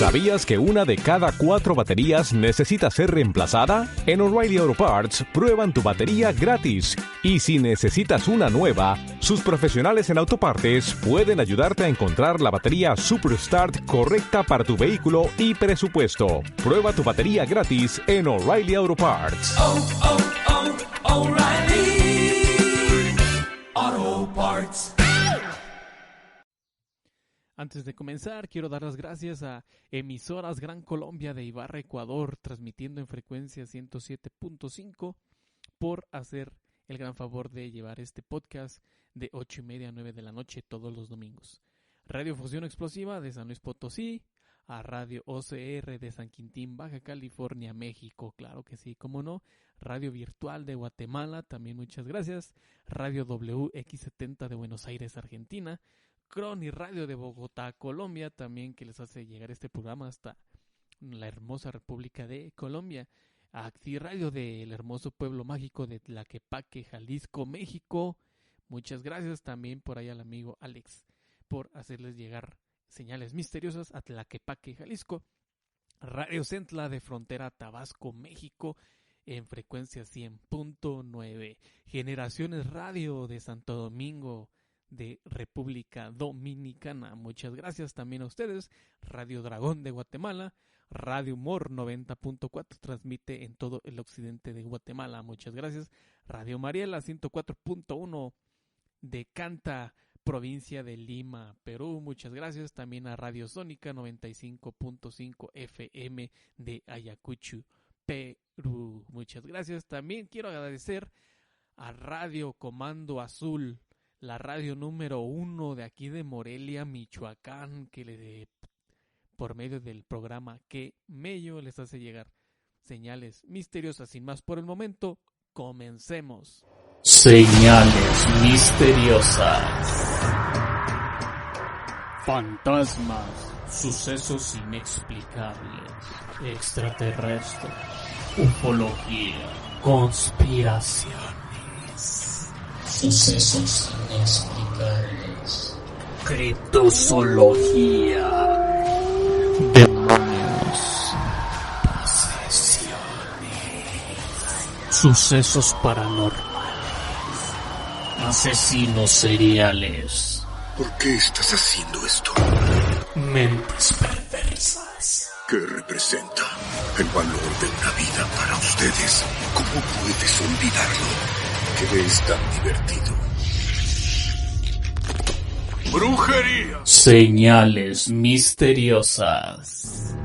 ¿Sabías que una de cada 4 baterías necesita ser reemplazada? En O'Reilly Auto Parts prueban tu batería gratis. Y si necesitas una nueva, sus profesionales en autopartes pueden ayudarte a encontrar la batería Superstart correcta para tu vehículo y presupuesto. Prueba tu batería gratis en O'Reilly Auto Parts. O'Reilly Auto Parts. Antes de comenzar, quiero dar las gracias a Emisoras Gran Colombia de Ibarra, Ecuador, transmitiendo en frecuencia 107.5, por hacer el gran favor de llevar este podcast de 8:30 a 9 de la noche todos los domingos. Radio Fusión Explosiva de San Luis Potosí, a Radio OCR de San Quintín, Baja California, México, claro que sí, cómo no. Radio Virtual de Guatemala, también muchas gracias. Radio WX70 de Buenos Aires, Argentina. Crony Radio de Bogotá, Colombia, también, que les hace llegar este programa hasta la hermosa República de Colombia. Acti Radio del hermoso pueblo mágico de Tlaquepaque, Jalisco, México. Muchas gracias también por ahí al amigo Alex por hacerles llegar señales misteriosas a Tlaquepaque, Jalisco. Radio Centla de Frontera, Tabasco, México, en frecuencia 100.9. Generaciones Radio de Santo Domingo, de República Dominicana. Muchas gracias también a ustedes. Radio Dragón de Guatemala. Radio Humor 90.4 transmite en todo el occidente de Guatemala. Muchas gracias. Radio Mariela 104.1 de Canta, provincia de Lima, Perú. Muchas gracias. También a Radio Sónica 95.5 FM de Ayacucho, Perú. Muchas gracias. También quiero agradecer a Radio Comando Azul, la radio número 1 de aquí de Morelia, Michoacán, que por medio del programa Que Mello les hace llegar señales misteriosas. Sin más por el momento, comencemos. Señales misteriosas. Fantasmas, sucesos inexplicables, extraterrestres, ufología, conspiraciones. Sucesos inexplicables, criptozoología, demonios, posesiones, sucesos paranormales, asesinos seriales. ¿Por qué estás haciendo esto? Mentes perversas. ¿Qué representa el valor de una vida para ustedes? ¿Cómo puedes olvidarlo? ¿Qué es tan divertido? ¡Brujería! Señales misteriosas.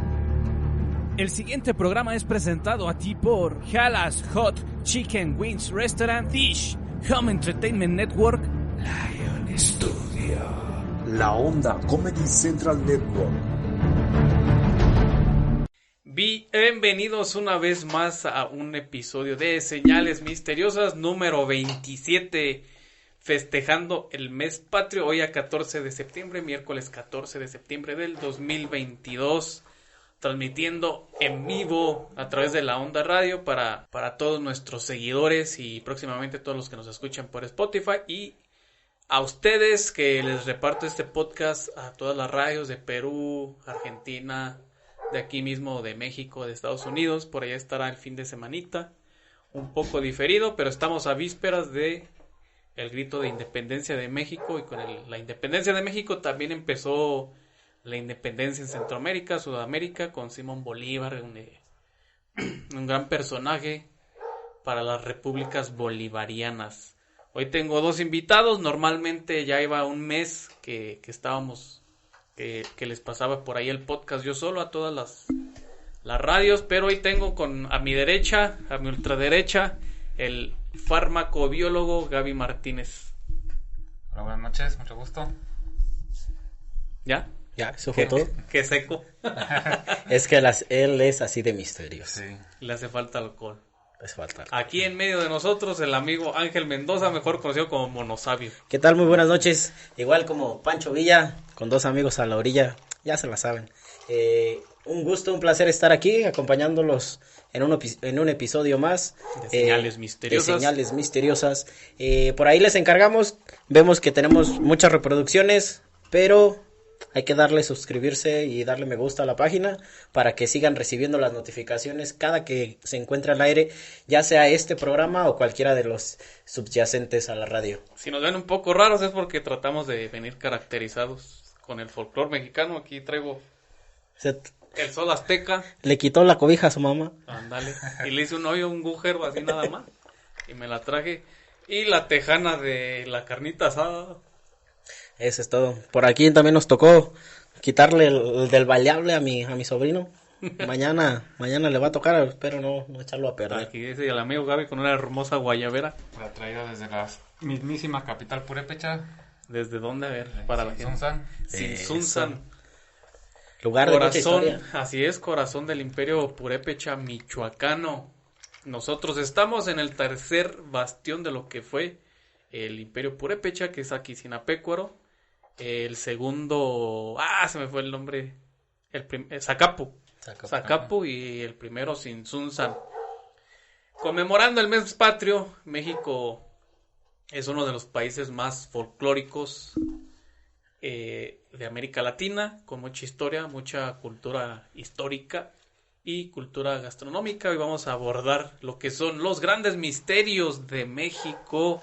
El siguiente programa es presentado a ti por Halas Hot Chicken Wings Restaurant Fish, Home Entertainment Network, Lion Studio, La Onda Comedy Central Network. Bienvenidos una vez más a un episodio de Señales Misteriosas número 27, festejando el mes patrio, hoy a 14 de septiembre, miércoles 14 de septiembre del 2022, transmitiendo en vivo a través de la Onda Radio para todos nuestros seguidores y próximamente todos los que nos escuchan por Spotify, y a ustedes que les reparto este podcast a todas las radios de Perú, Argentina, de aquí mismo, de México, de Estados Unidos. Por allá estará el fin de semanita, un poco diferido, pero estamos a vísperas de el grito de independencia de México, y con la independencia de México también empezó la independencia en Centroamérica, Sudamérica, con Simón Bolívar, un gran personaje para las repúblicas bolivarianas. Hoy tengo 2 invitados. Normalmente ya iba un mes que estábamos, que les pasaba por ahí el podcast yo solo a todas las radios, pero hoy tengo a mi derecha, a mi ultraderecha, el farmacobiólogo Gaby Martínez. Hola, buenas noches, mucho gusto. ¿Ya? Ya, eso fue todo. Qué seco. Es que él es así de misterioso. Sí. Le hace falta alcohol. Les falta. Aquí en medio de nosotros el amigo Ángel Mendoza, mejor conocido como Monosabio. ¿Qué tal? Muy buenas noches. Igual como Pancho Villa, con 2 amigos a la orilla, ya se la saben. Un gusto, un placer estar aquí acompañándolos en un episodio más de Señales Misteriosas. Por ahí les encargamos, vemos que tenemos muchas reproducciones, pero hay que darle suscribirse y darle me gusta a la página para que sigan recibiendo las notificaciones cada que se encuentre al aire, ya sea este programa o cualquiera de los subyacentes a la radio. Si nos ven un poco raros es porque tratamos de venir caracterizados con el folclore mexicano. Aquí traigo el sol azteca. Le quitó la cobija a su mamá. Ándale. Y le hice un hoyo, un agujero así nada más. Y me la traje. Y la tejana de la carnita asada. Eso es todo. Por aquí también nos tocó quitarle el del baleable a mi sobrino. Mañana le va a tocar, espero no echarlo a perder. Aquí dice el amigo Gaby con una hermosa guayabera. La traída desde la mismísima capital purépecha. ¿Desde dónde? A ver, para la gente. Sinsunzan. Lugar de mucha historia. Así es, corazón del imperio purépecha michoacano. Nosotros estamos en el tercer bastión de lo que fue el imperio purépecha, que es aquí Sinapecuaro. El segundo, se me fue el nombre, Zacapu y el primero Sinsunzan. Conmemorando el mes patrio, México es uno de los países más folclóricos de América Latina, con mucha historia, mucha cultura histórica y cultura gastronómica. Hoy vamos a abordar lo que son los grandes misterios de México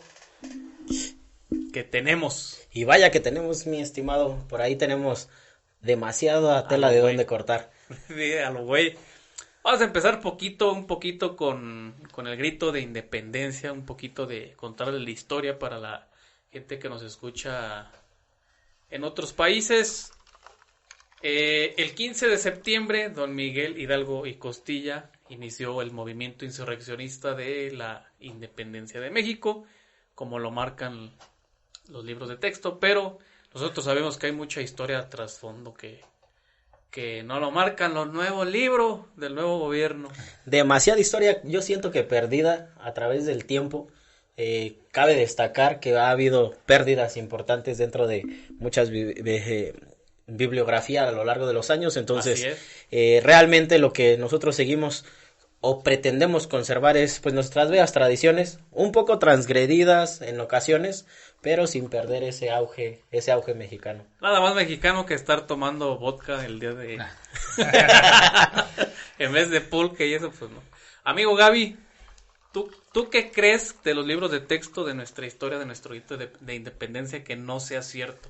que tenemos. Y vaya que tenemos, mi estimado, por ahí tenemos demasiada tela de dónde cortar. Sí, a lo güey. Vamos a empezar un poquito con el grito de independencia, un poquito de contarles la historia para la gente que nos escucha en otros países. El 15 de septiembre, don Miguel Hidalgo y Costilla inició el movimiento insurreccionista de la independencia de México, como lo marcan los libros de texto, pero nosotros sabemos que hay mucha historia trasfondo que no lo marcan los nuevos libros del nuevo gobierno. Demasiada historia, yo siento que perdida a través del tiempo. Cabe destacar que ha habido pérdidas importantes dentro de muchas bibliografía a lo largo de los años, entonces realmente lo que nosotros seguimos o pretendemos conservar es pues nuestras bellas tradiciones, un poco transgredidas en ocasiones, pero sin perder ese auge mexicano. Nada más mexicano que estar tomando vodka el día de en vez de pulque y eso, pues no. Amigo Gaby, ¿tú qué crees de los libros de texto de nuestra historia, de nuestro grito de independencia que no sea cierto?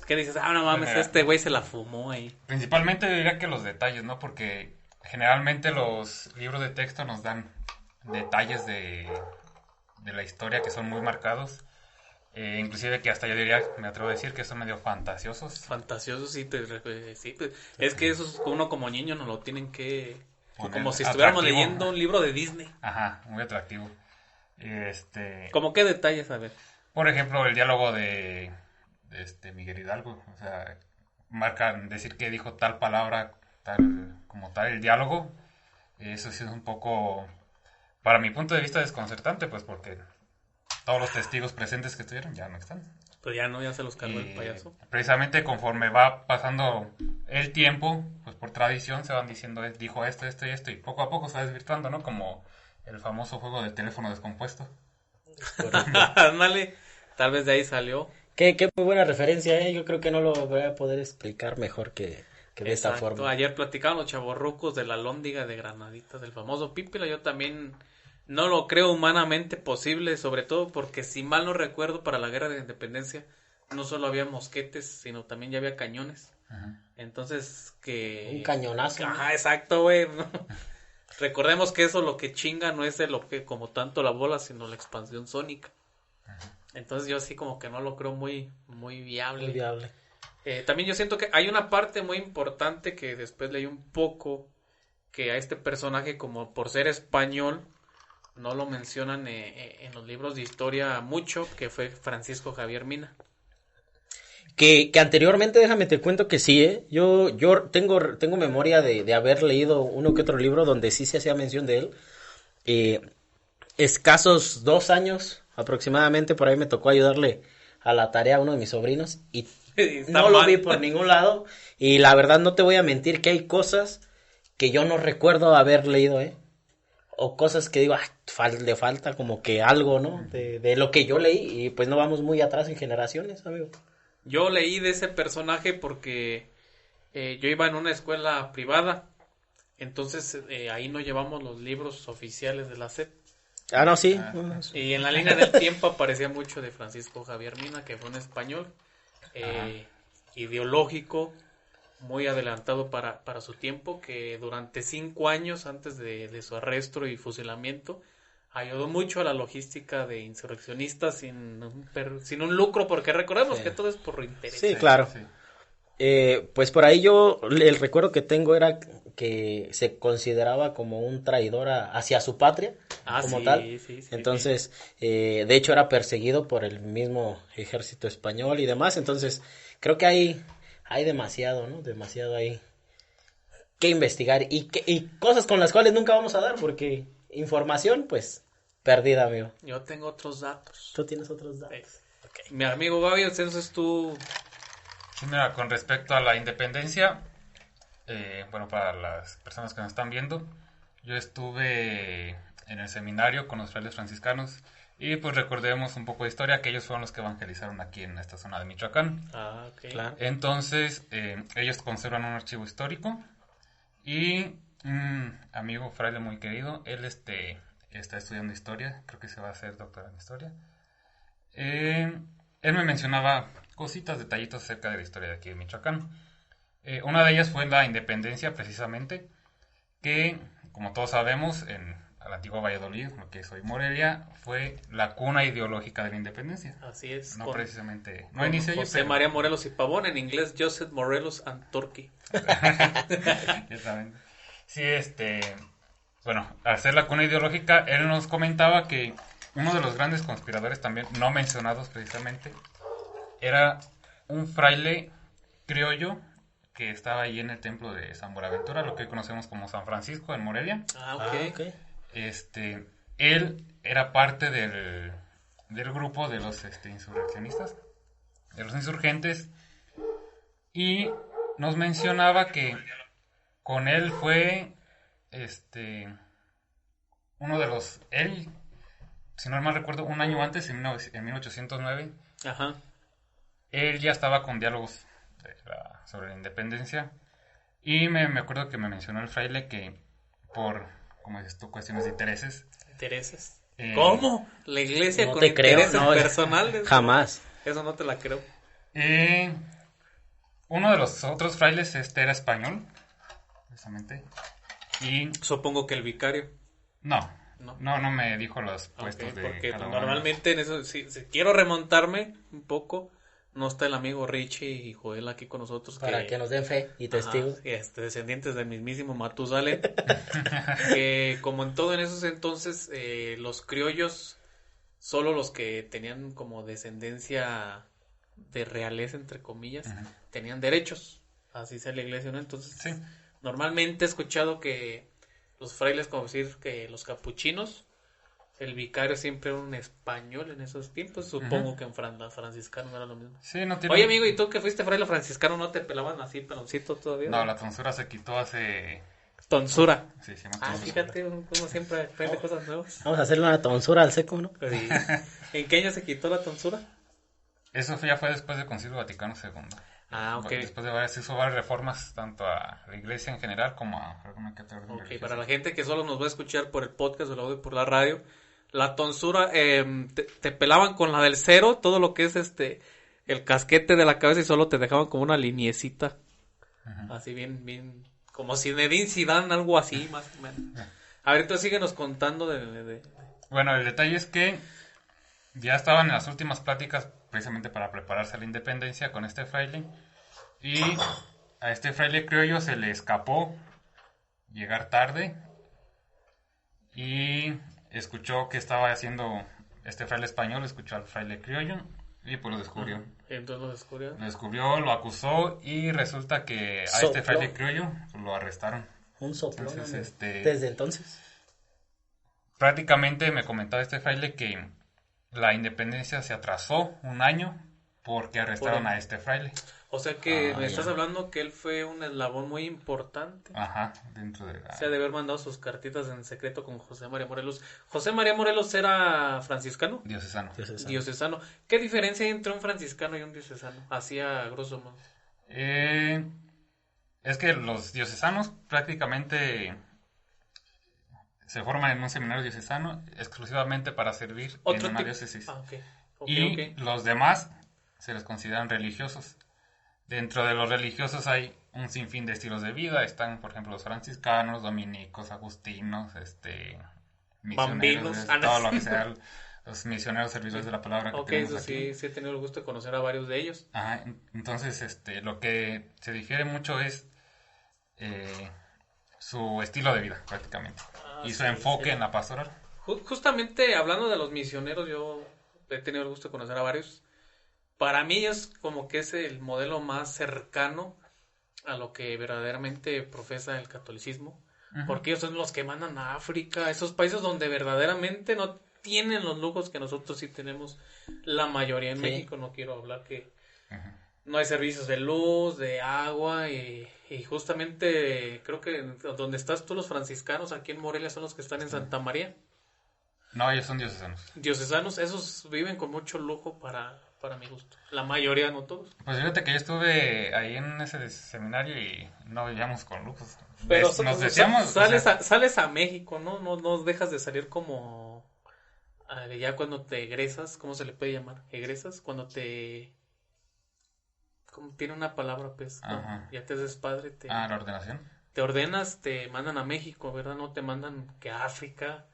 ¿Qué dices? No mames, este güey se la fumó ahí. Principalmente diría que los detalles, ¿no? Porque generalmente los libros de texto nos dan detalles de la historia que son muy marcados. Inclusive que hasta yo diría, me atrevo a decir que son medio fantasiosos. Fantasiosos, sí, sí, es que eso uno como niño nos lo tienen que... como si atractivo. estuviéramos leyendo un libro de Disney. Ajá, muy atractivo. ¿Cómo qué detalles, a ver? Por ejemplo, el diálogo de Miguel Hidalgo, o sea, marcan decir que dijo tal palabra, como tal el diálogo. Eso sí es un poco, para mi punto de vista, desconcertante, pues porque todos los testigos presentes que estuvieron ya no están. Pues ya se los cargó el payaso. Precisamente conforme va pasando el tiempo, pues por tradición se van diciendo, dijo esto y esto, y poco a poco se va desvirtuando, ¿no? Como el famoso juego del teléfono descompuesto. Ándale, tal vez de ahí salió. Qué muy buena referencia, yo creo que no lo voy a poder explicar mejor que de esta forma. Ayer platicaban los chavorrucos de la Lóndiga de Granaditas, del famoso Pípila. Yo también no lo creo humanamente posible, sobre todo porque si mal no recuerdo, para la guerra de independencia no solo había mosquetes, sino también ya había cañones. Ajá. Entonces que... un cañonazo. Ajá, exacto, güey. Recordemos que eso lo que chinga no es como tanto la bola, sino la expansión sónica. Ajá. Entonces yo así como que no lo creo muy viable. Muy viable. También yo siento que hay una parte muy importante que después leí un poco, que a este personaje, como por ser español, no lo mencionan en los libros de historia mucho, que fue Francisco Javier Mina. Que anteriormente, déjame te cuento que sí, yo tengo memoria de haber leído uno que otro libro donde sí se hacía mención de él. Escasos 2 años aproximadamente, por ahí me tocó ayudarle a la tarea a uno de mis sobrinos y no lo vi por ningún lado, y la verdad no te voy a mentir que hay cosas que yo no recuerdo haber leído, o cosas que digo, le falta como que algo, ¿no? De lo que yo leí, y pues no vamos muy atrás en generaciones, amigo. Yo leí de ese personaje porque yo iba en una escuela privada, entonces ahí no llevamos los libros oficiales de la SEP. Ah, no, sí. Y en la línea del tiempo aparecía mucho de Francisco Javier Mina, que fue un español ideológico, muy adelantado para su tiempo, que durante 5 años antes de su arresto y fusilamiento ayudó mucho a la logística de insurreccionistas sin un lucro, porque recordemos que todo es por interés. Sí, claro. Sí. Pues por ahí el recuerdo que tengo era que se consideraba como un traidor hacia su patria, como tal. Sí, entonces, de hecho era perseguido por el mismo ejército español y demás. Entonces, creo que hay demasiado, ¿no? Demasiado ahí que investigar y cosas con las cuales nunca vamos a dar, porque información, pues, perdida, amigo. Yo tengo otros datos. ¿Tú tienes otros datos? Okay. Mi amigo Gaby, entonces tú... Sí, mira, con respecto a la independencia, bueno, para las personas que nos están viendo, yo estuve en el seminario con los frailes franciscanos y pues recordemos un poco de historia, que ellos fueron los que evangelizaron aquí en esta zona de Michoacán. Ah, ok. Claro. Entonces, ellos conservan un archivo histórico y un amigo fraile muy querido, él está estudiando historia, creo que se va a hacer doctor en historia. Él me mencionaba cositas, detallitos acerca de la historia de aquí de Michoacán. Una de ellas fue la independencia, precisamente, que, como todos sabemos, en el antiguo Valladolid, lo que es hoy Morelia, fue la cuna ideológica de la independencia. Así es. No precisamente... No inició José María Morelos y Pavón, en inglés Joseph Morelos and Turkey. Exactamente. Sí, bueno, al ser la cuna ideológica, él nos comentaba que uno de los grandes conspiradores también, no mencionados precisamente, era un fraile criollo que estaba ahí en el templo de San Buenaventura, lo que hoy conocemos como San Francisco, en Morelia. Ah, ok. Él era parte del grupo de los insurreccionistas, de los insurgentes, y nos mencionaba que con él fue uno de los... Él, si no mal recuerdo, un año antes, en 1809, ajá, él ya estaba con diálogos sobre la independencia. Y me acuerdo que me mencionó el fraile que por, como dices tú, cuestiones de intereses. ¿Intereses? ¿Cómo? ¿La iglesia no con te intereses creo, no, personales? Jamás. Eso no te la creo. Uno de los otros frailes era español, precisamente. Y supongo que el vicario. No me dijo los puestos okay, de porque cada normalmente en eso, si quiero remontarme un poco, no está el amigo Richie y Joel aquí con nosotros. Para que nos den fe y testigos. Descendientes del mismísimo Matusalén. Que como en todo en esos entonces, los criollos, solo los que tenían como descendencia de realeza, entre comillas, tenían derechos. Así sea la iglesia, ¿no? Entonces, sí. Normalmente he escuchado que los frailes, como decir que los capuchinos, el vicario siempre era un español en esos tiempos. Supongo que en franciscano no era lo mismo. Sí, no tiene... Oye, amigo, ¿y tú que fuiste fraile franciscano no te pelaban así peloncito todavía? No, la tonsura se quitó hace... ¿Tonsura? Sí, se llama tonsura. Fíjate, uno siempre aprende cosas nuevas. Vamos a hacerle una tonsura al seco, ¿no? Sí. ¿En qué año se quitó la tonsura? Eso ya fue después del Concilio Vaticano II. Ah, ok. Después se hizo varias reformas, tanto a la iglesia en general como a alguna que otra orden religiosa. Para la gente que solo nos va a escuchar por el podcast o lo ve por la radio, la tonsura, te pelaban con la del cero, todo lo que es el casquete de la cabeza, y solo te dejaban como una liniecita. Así bien, como Zinedine Zidane, algo así, más o menos. A ver, entonces síguenos contando de... Bueno, el detalle es que ya estaban en las últimas pláticas precisamente para prepararse a la independencia con este fraile, y a este fraile criollo se le escapó llegar tarde y escuchó que estaba haciendo este fraile español, escuchó al fraile criollo y pues lo descubrió. Entonces lo descubrió. Lo descubrió, lo acusó y resulta que a este fraile criollo lo arrestaron. Un soplón. Entonces, desde entonces. Prácticamente me comentaba este fraile que la independencia se atrasó un año porque arrestaron a este fraile. O sea que me estás hablando que él fue un eslabón muy importante. Ajá, dentro de O sea, de haber mandado sus cartitas en secreto con José María Morelos. ¿José María Morelos era franciscano? Diocesano. ¿Qué diferencia hay entre un franciscano y un diocesano? Así a grosso modo. Es que los diocesanos prácticamente se forman en un seminario diocesano exclusivamente para servir en una diócesis. Los demás se les consideran religiosos. Dentro de los religiosos hay un sinfín de estilos de vida. Están, por ejemplo, los franciscanos, dominicos, agustinos, misioneros, todo lo que sea, los misioneros servidores de la palabra que tenemos aquí. Sí he tenido el gusto de conocer a varios de ellos. Ajá, entonces, lo que se difiere mucho es su estilo de vida, prácticamente, y su enfoque en la pastoral. Justamente hablando de los misioneros, yo he tenido el gusto de conocer a varios. Para mí es como que es el modelo más cercano a lo que verdaderamente profesa el catolicismo, porque ellos son los que mandan a África, esos países donde verdaderamente no tienen los lujos que nosotros sí tenemos, la mayoría en México. No quiero hablar que no hay servicios de luz, de agua, y justamente creo que donde estás tú, los franciscanos aquí en Morelia son los que están en Santa María. No, ellos son diocesanos. Diocesanos, esos viven con mucho lujo para mi gusto. La mayoría, no todos. Pues fíjate que yo estuve ahí en ese seminario y no vivíamos con lujos. Pero nos decíamos... Sales a México, ¿no? No dejas de salir como... ya cuando te egresas, ¿cómo se le puede llamar? ¿Egresas? Cuando te... ¿Cómo tiene una palabra, pues? Ya te haces padre. la ordenación. Te ordenas, te mandan a México, ¿verdad? No te mandan que a África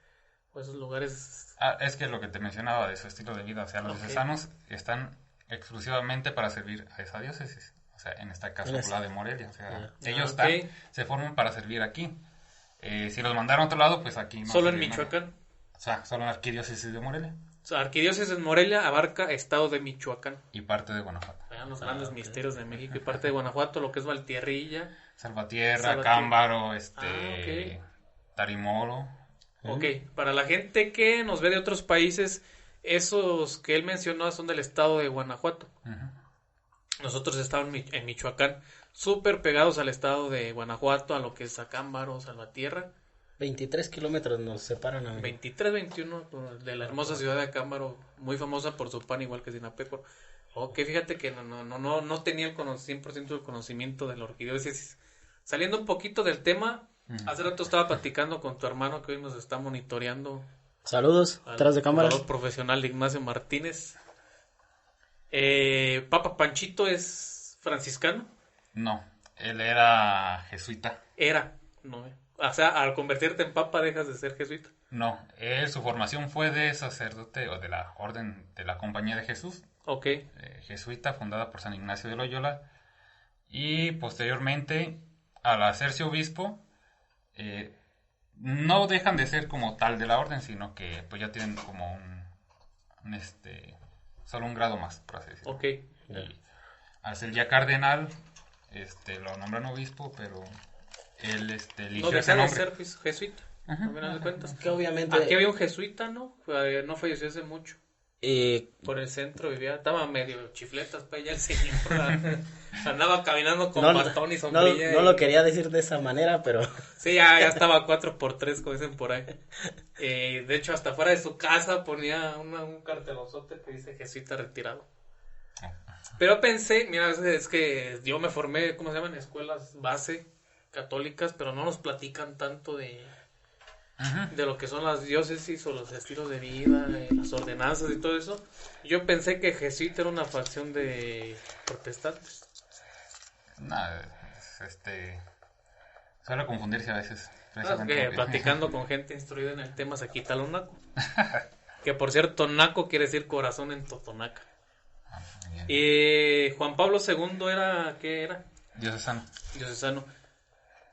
o esos lugares... es que lo que te mencionaba de su estilo de vida, o sea, los diocesanos están exclusivamente para servir a esa diócesis, o sea, en este caso la de Morelia, o sea, ellos se forman para servir aquí. Si los mandaron a otro lado, pues aquí no. ¿Solo en Michoacán? O sea, solo en la arquidiócesis de Morelia. O sea, arquidiócesis de Morelia abarca estado de Michoacán. Y parte de Guanajuato. Vean los grandes misterios de México. Y parte de Guanajuato, lo que es Valtierrilla. Salvatierra, Cámbaro, Tarimoro. Ok, para la gente que nos ve de otros países, esos que él mencionó son del estado de Guanajuato. Nosotros estamos en Michoacán, súper pegados al estado de Guanajuato, a lo que es Acámbaro, Salvatierra. 23 kilómetros nos separan. 23, 21 de la hermosa ciudad de Acámbaro, muy famosa por su pan, igual que Sinapecuaro. Ok, fíjate que no tenía el 100% del conocimiento de la arquidiócesis. Saliendo un poquito del tema, hace rato estaba platicando con tu hermano que hoy nos está monitoreando. Saludos, atrás de cámaras. Jugador profesional de Ignacio Martínez. ¿Papa Panchito es franciscano? No, él era jesuita. O sea, al convertirte en papa dejas de ser jesuita. No, su formación fue de sacerdote o de la orden de la Compañía de Jesús. Ok. Jesuita, fundada por San Ignacio de Loyola. Y posteriormente, al hacerse obispo, no dejan de ser como tal de la orden, sino que pues ya tienen como solo un grado más, por así decirlo. Ok. Y al ser ya cardenal, lo nombran obispo, pero él eligió ese nombre. No deja de ser jesuita, al final de cuentas. Que obviamente... Aquí había un jesuita, ¿no? No falleció hace mucho. Por el centro vivía, estaba medio chifletas, pues ya el señor andaba caminando con bastón y sombrilla. No lo quería decir de esa manera, pero... Sí, ya estaba 4x3, como dicen por ahí. De hecho, hasta fuera de su casa ponía un cartelozote que dice jesuita retirado. Pero pensé, mira, es que yo me formé, ¿cómo se llaman? Escuelas base católicas, pero no nos platican tanto de lo que son las diócesis o los estilos de vida, las ordenanzas y todo eso. Yo pensé que jesuita era una facción de protestantes. Suele confundirse a veces. Platicando con gente instruida en el tema se quita lo naco. Que por cierto, naco quiere decir corazón en totonaca. Juan Pablo II ¿qué era? Diocesano.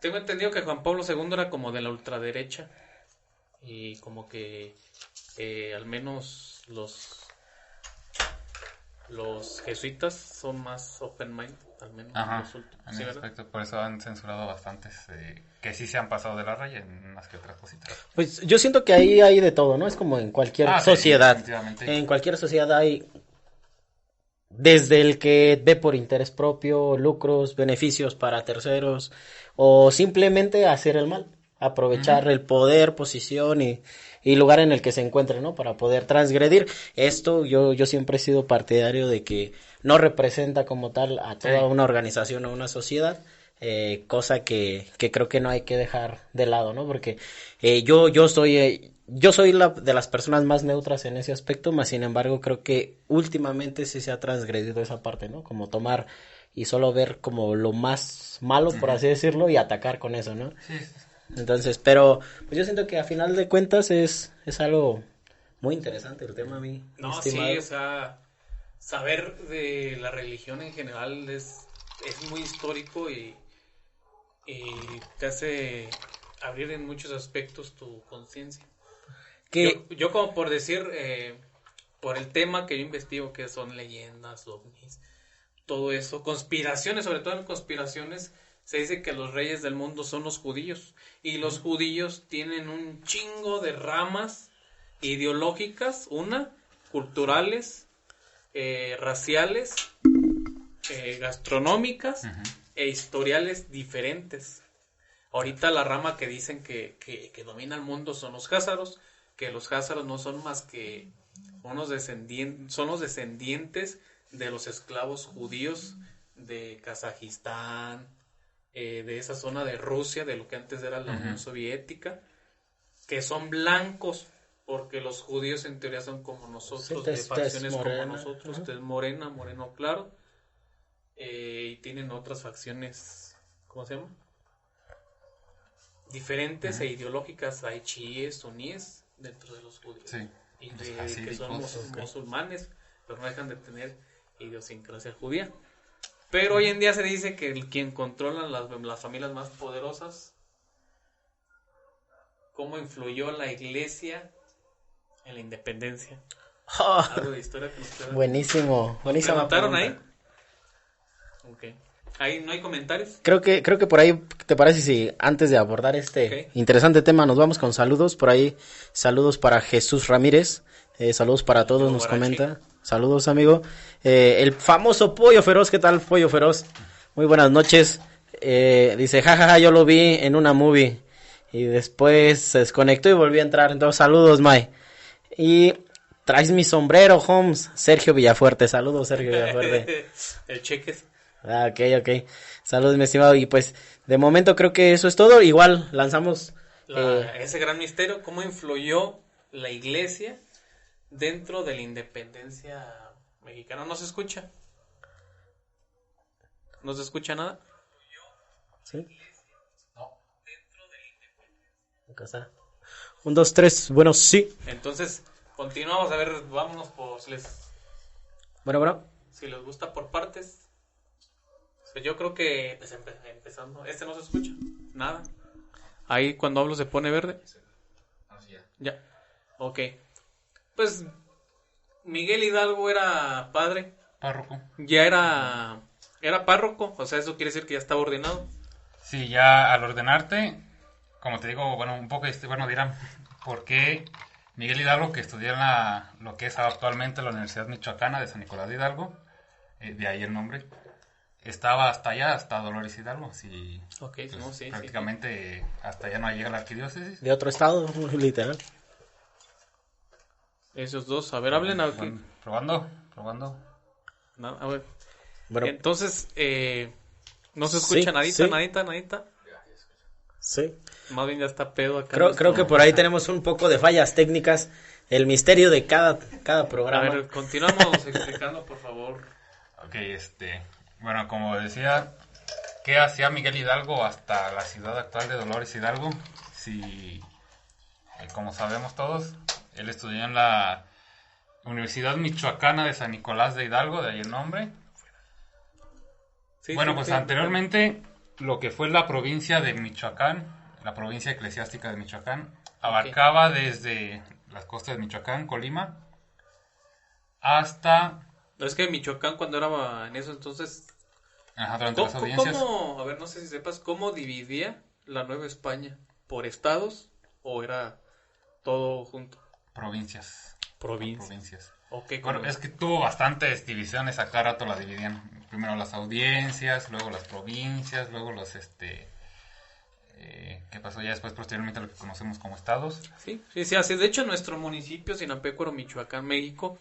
Tengo entendido que Juan Pablo II era como de la ultraderecha. Y como que al menos los jesuitas son más open mind, al menos los últimos. En ese aspecto, por eso han censurado bastantes que sí se han pasado de la raya en unas que otras cositas. Pues yo siento que ahí hay de todo, ¿no? Es como en cualquier sociedad. Sí, en cualquier sociedad hay desde el que ve por interés propio, lucros, beneficios para terceros, o simplemente hacer el mal, aprovechar el poder, posición y lugar en el que se encuentre, ¿no? Para poder transgredir. Esto yo siempre he sido partidario de que no representa como tal a toda una organización o una sociedad, cosa que creo que no hay que dejar de lado, ¿no? Porque yo soy de las personas más neutras en ese aspecto, más sin embargo creo que últimamente sí se ha transgredido esa parte, ¿no? Como tomar y solo ver como lo más malo, por así decirlo, y atacar con eso, ¿no? Sí. Entonces, pero pues yo siento que a final de cuentas es algo muy interesante el tema, mi estimado. Sí, o sea, saber de la religión en general es muy histórico y te hace abrir en muchos aspectos tu conciencia. Yo como por decir, por el tema que yo investigo, que son leyendas, ovnis, todo eso, conspiraciones, sobre todo en conspiraciones, se dice que los reyes del mundo son los judíos, y los judíos tienen un chingo de ramas ideológicas, culturales, raciales, gastronómicas e historiales diferentes. Ahorita la rama que dicen que domina el mundo son los házaros, que los házaros no son más que son los descendientes de los esclavos judíos de Kazajistán, de esa zona de Rusia, de lo que antes era la Unión Soviética, que son blancos, porque los judíos en teoría son como nosotros, de facciones como nosotros, tez morena, moreno claro, y tienen otras facciones, ¿cómo se llama? Diferentes e ideológicas. Hay chiíes, suníes dentro de los judíos, y que son musulmanes, pero no dejan de tener idiosincrasia judía. Pero hoy en día se dice que quien controla las familias más poderosas, cómo influyó la iglesia en la independencia. Algo de historia que nos queda. Buenísimo. ¿Me notaron ahí? Okay. Ahí no hay comentarios. Creo que por ahí, ¿te parece si antes de abordar este interesante tema nos vamos con saludos? Por ahí, saludos para Jesús Ramírez, saludos para todos, nos comenta. Saludos, amigo. El famoso Pollo Feroz, ¿qué tal, Pollo Feroz? Muy buenas noches. Dice, jajaja, yo lo vi en una movie. Y después se desconectó y volvió a entrar. Entonces, saludos, May. Y traes mi sombrero, Holmes. Sergio Villafuerte, saludos, Sergio Villafuerte. El Cheques. Ok. Saludos, mi estimado. Y pues, de momento creo que eso es todo. Igual lanzamos ese gran misterio, cómo influyó la iglesia dentro de la independencia mexicana. ¿No se escucha? ¿No se escucha nada? ¿Sí? No. Dentro de la independencia. 1, 2, 3, bueno, sí. Entonces, continuamos, a ver, vámonos por Bueno. Si les gusta por partes. Yo creo que pues, empezando. ¿No se escucha? Nada. Ahí cuando hablo se pone verde. Ya. Ok. Pues Miguel Hidalgo era padre. Párroco. Ya era párroco. O sea, eso quiere decir que ya estaba ordenado. Sí, ya al ordenarte, como te digo, bueno, un poco dirán, ¿por qué Miguel Hidalgo, que estudió en lo que es actualmente la Universidad Michoacana de San Nicolás de Hidalgo, de ahí el nombre, estaba hasta allá, hasta Dolores Hidalgo, sí, okay, pues, no, sí, prácticamente sí. Hasta allá no llega la arquidiócesis. De otro estado, literal. Esos dos, a ver, hablen. Bueno, probando. No, a ver. Bueno. Entonces, no se escucha nadita. Sí. Más bien ya está pedo acá. Creo que por ahí tenemos un poco de fallas técnicas. El misterio de cada programa. A ver, continuamos explicando, por favor. Ok, bueno, como decía, ¿qué hacía Miguel Hidalgo hasta la ciudad actual de Dolores Hidalgo? Si, como sabemos todos, él estudió en la Universidad Michoacana de San Nicolás de Hidalgo, de ahí el nombre. Sí, bueno, pues anteriormente lo que fue la provincia de Michoacán, la provincia eclesiástica de Michoacán, abarcaba desde las costas de Michoacán, Colima, hasta... Es que Michoacán cuando era en eso entonces... Ajá, durante las audiencias. ¿Cómo, a ver, no sé si sepas, cómo dividía la Nueva España? ¿Por estados o era todo junto? Provincias. Okay, bueno, es que tuvo bastantes divisiones, a cada rato la dividían. Primero las audiencias, luego las provincias, luego los ¿qué pasó ya después? Posteriormente lo que conocemos como estados. Sí, así. De hecho, nuestro municipio, Sinapecuaro, Michoacán, México,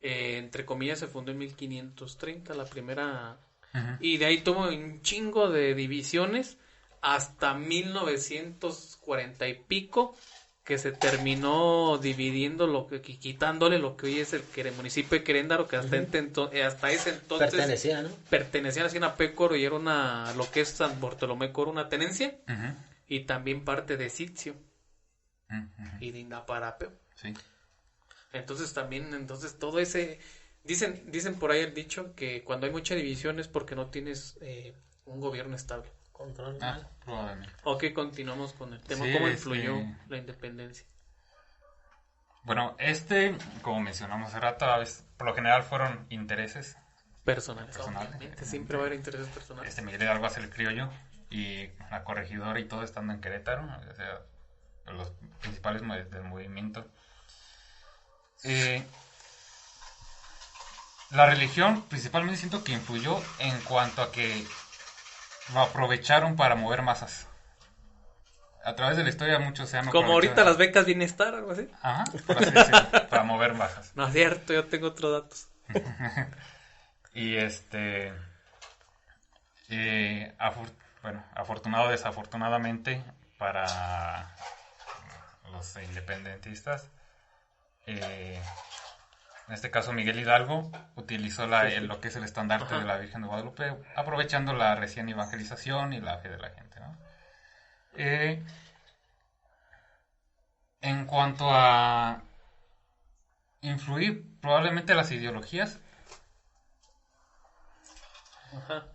entre comillas, se fundó en 1530, la primera. Uh-huh. Y de ahí tuvo un chingo de divisiones hasta 1940 y pico, que se terminó dividiendo, quitándole lo que hoy es el municipio de Queréndaro, que hasta, hasta ese entonces pertenecía a Sinapecuaro y era lo que es San Bartolomé Coro, una tenencia, uh-huh. Y también parte de Sitio, uh-huh. Y de Indaparapeo. Sí. Entonces todo ese, dicen por ahí el dicho que cuando hay mucha división es porque no tienes un gobierno estable. Control. Probablemente. Ok, continuamos con el tema. ¿Cómo influyó la independencia? Bueno, como mencionamos hace rato, a veces, por lo general fueron intereses personales. Siempre va a haber intereses personales. Miguel Hidalgo hace el criollo y la corregidora y todo estando en Querétaro, o sea, los principales del movimiento. La religión principalmente siento que influyó en cuanto a que lo aprovecharon para mover masas. A través de la historia muchos se han como ahorita las becas Bienestar, algo así. Ajá, por así decirlo, para mover masas. No es cierto, yo tengo otros datos. Y afortunado o desafortunadamente para los independentistas, en este caso Miguel Hidalgo utilizó lo que es el estandarte, ajá, de la Virgen de Guadalupe, aprovechando la recién evangelización y la fe de la gente, ¿no? En cuanto a influir probablemente las ideologías, ajá,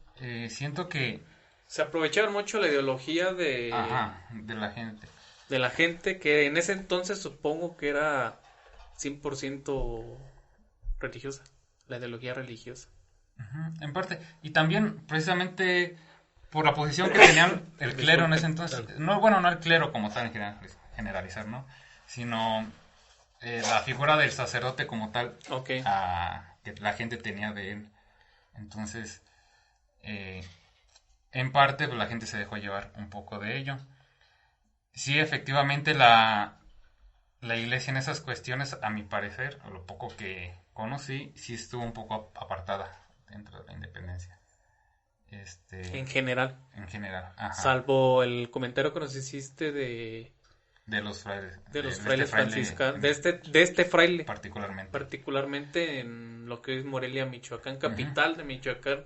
siento que se aprovecharon mucho la ideología de la gente. De la gente, que en ese entonces supongo que era 100% religiosa, la ideología religiosa. Uh-huh, en parte. Y también, precisamente, por la posición que tenían el clero en ese entonces. No el clero como tal, en generalizar, ¿no? Sino la figura del sacerdote como tal, okay, que la gente tenía de él. Entonces, en parte, pues, la gente se dejó llevar un poco de ello. Sí, efectivamente, la iglesia en esas cuestiones, a mi parecer, o lo poco que conocí, sí estuvo un poco apartada dentro de la independencia. En general. Ajá. Salvo el comentario que nos hiciste de los frailes. De los frailes franciscanos. De este fraile. Particularmente en lo que es Morelia, Michoacán, capital, uh-huh, de Michoacán.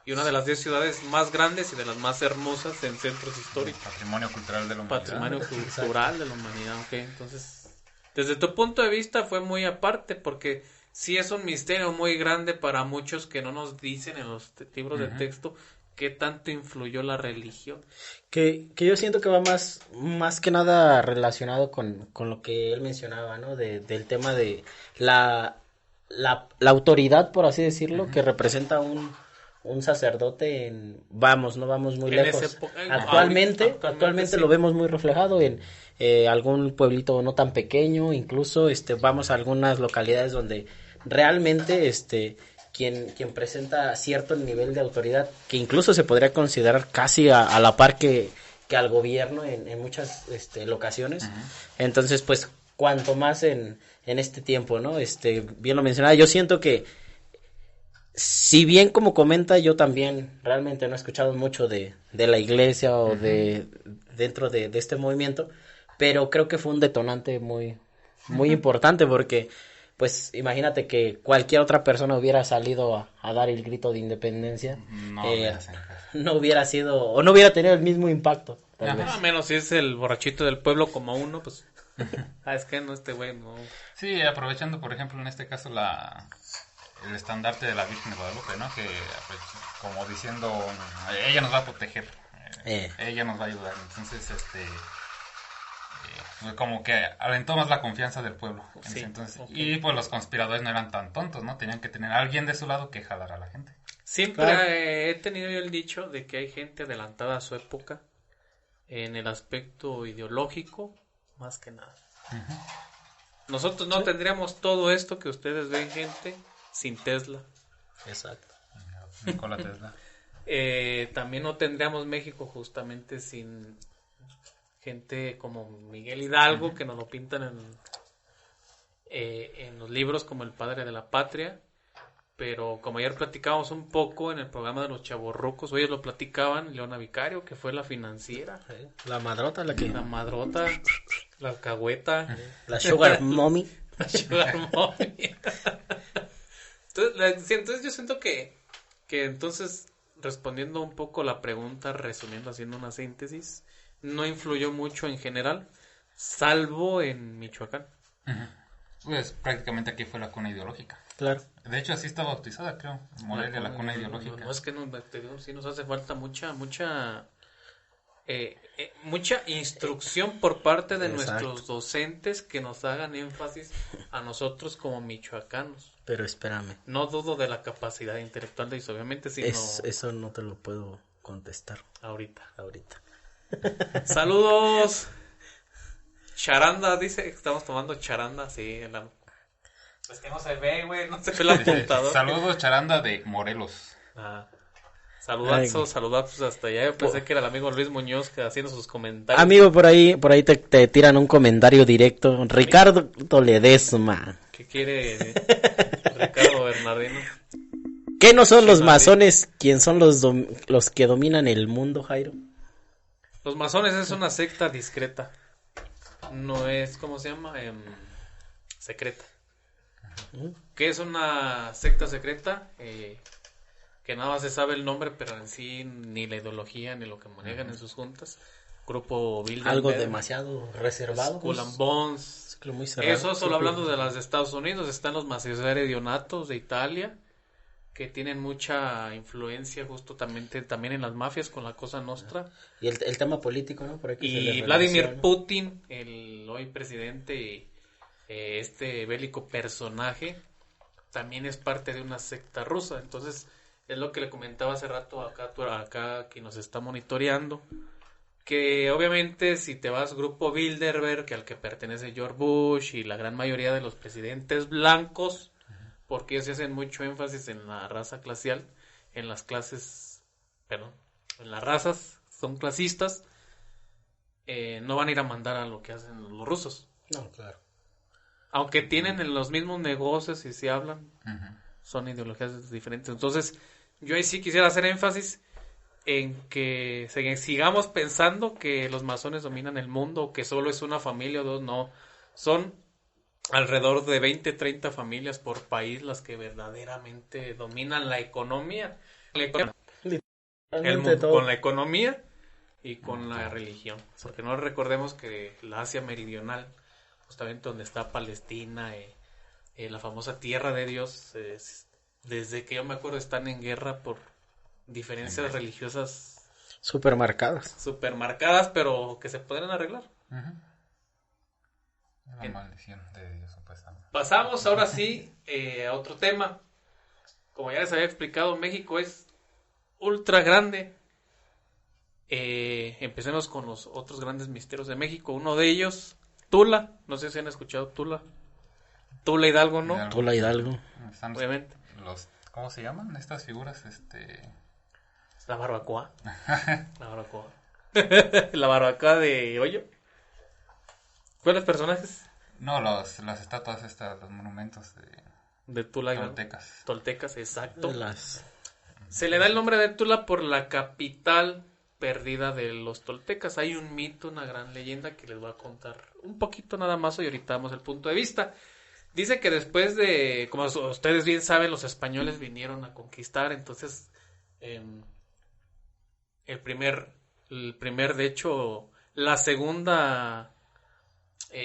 Y una de las 10 ciudades más grandes y de las más hermosas en centros históricos. Patrimonio cultural de la humanidad. Patrimonio cultural de la humanidad, ok. Entonces, desde tu punto de vista fue muy aparte, porque sí es un misterio muy grande para muchos que no nos dicen en los libros, uh-huh, de texto qué tanto influyó la religión. Que yo siento que va más que nada relacionado con lo que él mencionaba, ¿no? Del tema de la autoridad, por así decirlo, uh-huh, que representa un sacerdote no vamos muy lejos. Actualmente lo vemos muy reflejado en algún pueblito no tan pequeño, incluso vamos a algunas localidades donde realmente quien presenta cierto nivel de autoridad, que incluso se podría considerar casi a la par que al gobierno en muchas locaciones. Uh-huh. Entonces, pues, cuanto más en este tiempo, ¿no? Bien lo mencionaba, yo siento que si bien como comenta, yo también realmente no he escuchado mucho de la iglesia o, uh-huh, dentro de este movimiento, pero creo que fue un detonante muy, muy, uh-huh, importante, porque pues imagínate que cualquier otra persona hubiera salido a dar el grito de independencia, no hubiera sido, o no hubiera tenido el mismo impacto. A menos si es el borrachito del pueblo como uno, pues es que no, güey no. Sí, aprovechando por ejemplo en este caso el estandarte de la Virgen de Guadalupe, ¿no? Que, pues, como diciendo, ella nos va a proteger, ella nos va a ayudar. Entonces, como que alentó más la confianza del pueblo. Sí, entonces, okay. Y pues los conspiradores no eran tan tontos, ¿no? Tenían que tener a alguien de su lado que jalara a la gente. Siempre he tenido yo el dicho de que hay gente adelantada a su época en el aspecto ideológico, más que nada. Uh-huh. Nosotros no tendríamos todo esto que ustedes ven, gente, sin Tesla. Exacto. Nikola Tesla. También no tendríamos México justamente sin gente como Miguel Hidalgo, que nos lo pintan en los libros como el padre de la patria. Pero como ayer platicábamos un poco en el programa de los chavorrucos, hoy lo platicaban, Leona Vicario, que fue la financiera. La madrota, la madrota, la alcahueta. La sugar mommy. La sugar mommy. Entonces yo siento que entonces, respondiendo un poco la pregunta, resumiendo, haciendo una síntesis, no influyó mucho en general, salvo en Michoacán. Pues prácticamente aquí fue la cuna ideológica. Claro. De hecho, así está bautizada, creo. Morelia, la cuna ideológica. No, es que sí nos hace falta mucha instrucción por parte de nuestros docentes que nos hagan énfasis a nosotros como michoacanos. Pero espérame. No dudo de la capacidad intelectual de ellos, obviamente, sino... Eso no te lo puedo contestar. Ahorita. Saludos. Charanda, dice que estamos tomando charanda, sí. Es que no se ve, güey, no se ve la apuntadora. Saludos, Charanda de Morelos. Saludazos hasta allá. Yo pensé que era el amigo Luis Muñoz que haciendo sus comentarios. Amigo, por ahí te tiran un comentario directo. Ricardo Ledesma. ¿Qué quiere Ricardo Bernardino? ¿Qué no son los masones? ¿Quién son los que dominan el mundo, Jairo? Los masones es una secta discreta. No es, ¿cómo se llama? Secreta. ¿Qué es una secta secreta? Que nada más se sabe el nombre, pero en sí ni la ideología ni lo que manejan en sus juntas. Grupo Bilderberg. Algo demasiado reservado. Skull and Bones. Muy cerrado. Eso solo hablando de las de Estados Unidos. Están los Massacre Dionatos de Italia, que tienen mucha influencia justamente también en las mafias con la Cosa Nostra. Y el tema político, ¿no? Por aquí y Vladimir Putin, el hoy presidente, este bélico personaje, también es parte de una secta rusa. Entonces, es lo que le comentaba hace rato acá que nos está monitoreando, que obviamente si te vas Grupo Bilderberg, que al que pertenece George Bush y la gran mayoría de los presidentes blancos, porque ellos hacen mucho énfasis en la raza glacial, en las razas, son clasistas, no van a ir a mandar a lo que hacen los rusos. No, claro. Aunque tienen los mismos negocios y se hablan, son ideologías diferentes. Entonces, yo ahí sí quisiera hacer énfasis en que sigamos pensando que los masones dominan el mundo, o que solo es una familia o dos. No, son alrededor de 20, 30 familias por país las que verdaderamente dominan la economía. El mundo, con la economía y con la religión. Porque no recordemos que la Asia meridional, justamente donde está Palestina, la famosa Tierra de Dios, desde que yo me acuerdo están en guerra por diferencias religiosas supermarcadas, pero que se pueden arreglar. Una maldición de Dios, supuestamente. Pasamos ahora sí a otro tema. Como ya les había explicado, México es ultra grande. Empecemos con los otros grandes misterios de México. Uno de ellos, Tula. No sé si han escuchado Tula. Tula Hidalgo, ¿no? Tula Hidalgo. Obviamente. ¿Cómo se llaman estas figuras? La barbacoa. La barbacoa de Hoyo. ¿Cuáles personajes? No, las estatuas los monumentos de Tula. Toltecas. Toltecas, exacto. Se le da el nombre de Tula por la capital perdida de los toltecas. Hay un mito, una gran leyenda que les voy a contar un poquito nada más y ahorita damos el punto de vista. Dice que después de, como ustedes bien saben, los españoles vinieron a conquistar, entonces el primer, de hecho, la segunda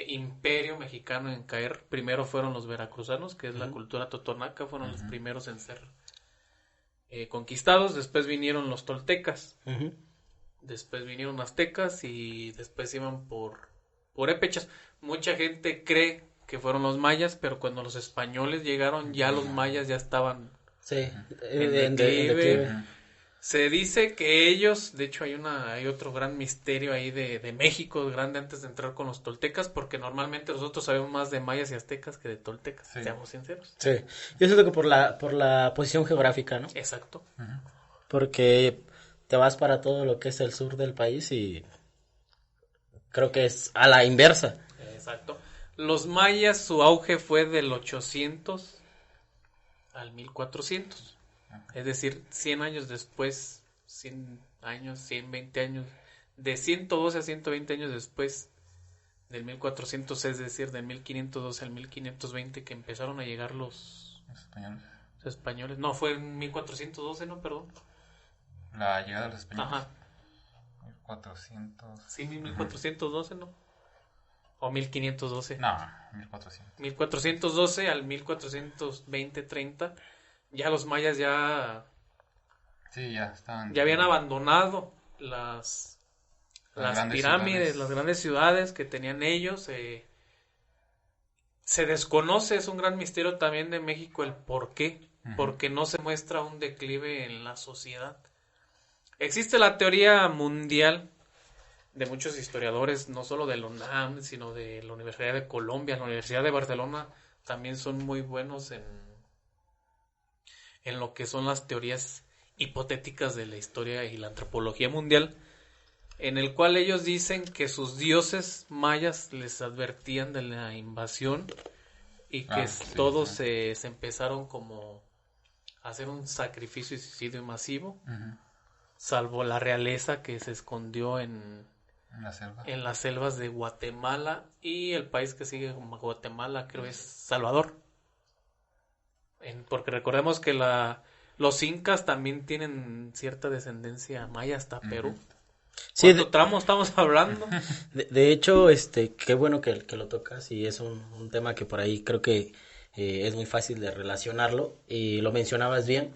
imperio mexicano en caer, primero fueron los veracruzanos, que es la cultura totonaca, fueron los primeros en ser conquistados, después vinieron los toltecas, después vinieron aztecas y después iban por épechas. Mucha gente cree que fueron los mayas, pero cuando los españoles llegaron ya los mayas ya estaban en declive. Se dice que ellos, de hecho hay otro gran misterio ahí de México, grande antes de entrar con los toltecas, porque normalmente nosotros sabemos más de mayas y aztecas que de toltecas, seamos sinceros. Sí, yo siento que por la posición geográfica, ¿no? Exacto. Porque te vas para todo lo que es el sur del país y creo que es a la inversa. Exacto. Los mayas, su auge fue del 800 al 1400. Es decir, 100 años después, 100 años, 120 años, de 112 a 120 años después del 1400, es decir, de 1512 al 1520, que empezaron a llegar los españoles. No, fue en 1412, no, perdón. La llegada de los españoles. Ajá. 1400. Sí, 1412, ¿no? O 1512. No, 1400. 1412 al 1420-30. Ya los mayas Sí, ya estaban. Ya habían abandonado las pirámides, las grandes ciudades que tenían ellos. Se desconoce, es un gran misterio también de México el por qué. Porque no se muestra un declive en la sociedad. Existe la teoría mundial de muchos historiadores, no solo de la UNAM, sino de la Universidad de Colombia, la Universidad de Barcelona, también son muy buenos en lo que son las teorías hipotéticas de la historia y la antropología mundial, en el cual ellos dicen que sus dioses mayas les advertían de la invasión y que todos se empezaron como a hacer un sacrificio y suicidio masivo, salvo la realeza que se escondió en las selvas de Guatemala, y el país que sigue como Guatemala creo es Salvador. Porque recordemos que los incas también tienen cierta descendencia maya hasta Perú. Sí, ¿Cuánto tramo estamos hablando? De hecho, qué bueno que lo tocas, y es un tema que por ahí creo que es muy fácil de relacionarlo, y lo mencionabas bien.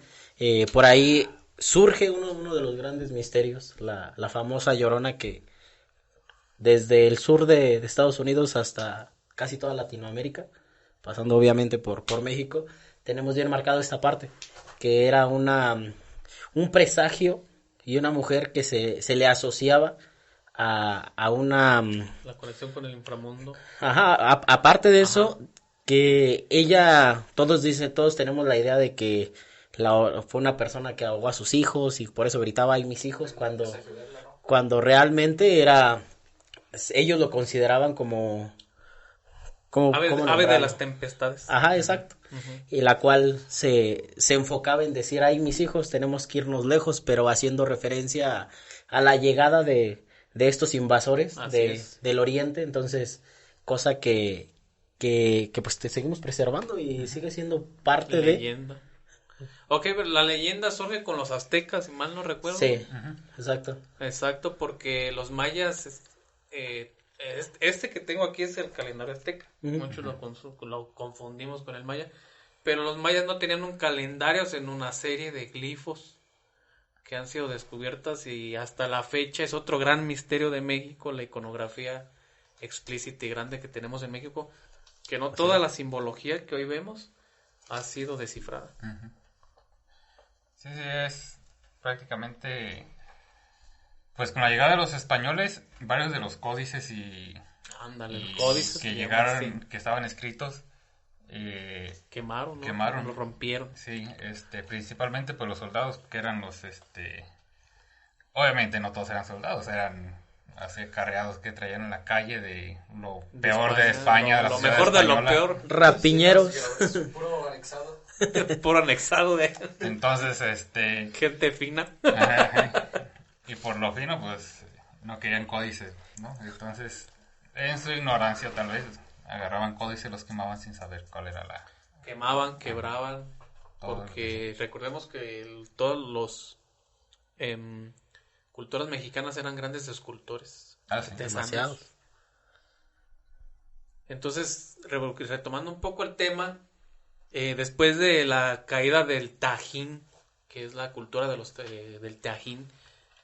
Por ahí surge uno de los grandes misterios, la famosa Llorona, que desde el sur de Estados Unidos hasta casi toda Latinoamérica, pasando obviamente por México, tenemos bien marcado esta parte, que era un presagio y una mujer que se le asociaba a una... La conexión con el inframundo. Ajá, aparte de eso, que ella, todos tenemos la idea de que fue una persona que ahogó a sus hijos y por eso gritaba "ay mis hijos", cuando realmente ellos lo consideraban como ave de las tempestades. Ajá, exacto. Y la cual se enfocaba en decir "ay mis hijos, tenemos que irnos lejos", pero haciendo referencia a la llegada de estos invasores del oriente. Entonces, cosa que pues te seguimos preservando y sigue siendo parte de leyenda. Ok, pero la leyenda surge con los aztecas, si mal no recuerdo. Sí, exacto. Exacto, porque los mayas, este que tengo aquí es el calendario azteca. Muchos lo confundimos con el maya. Pero los mayas no tenían un calendario, sino una serie de glifos que han sido descubiertas, y hasta la fecha es otro gran misterio de México, la iconografía explícita y grande que tenemos en México, que no toda la simbología que hoy vemos ha sido descifrada. Sí, es prácticamente, pues con la llegada de los españoles, varios de los códices códices que llegaron, que estaban escritos, quemaron, ¿no? Quemaron. Lo rompieron. Sí, principalmente pues los soldados, que eran los, obviamente no todos eran soldados, eran así carreados que traían en la calle de lo peor de España, lo mejor de lo peor, rapiñeros, puro anexado. Puro anexado de entonces gente fina. Y por lo fino pues no querían códices, ¿no? Entonces en su ignorancia tal vez agarraban códices y los quemaban sin saber cuál era la... Quemaban, quebraban, porque recordemos que todos los culturas mexicanas eran grandes escultores, demasiados. Entonces, retomando un poco el tema, después de la caída del Tajín, que es la cultura del Tajín,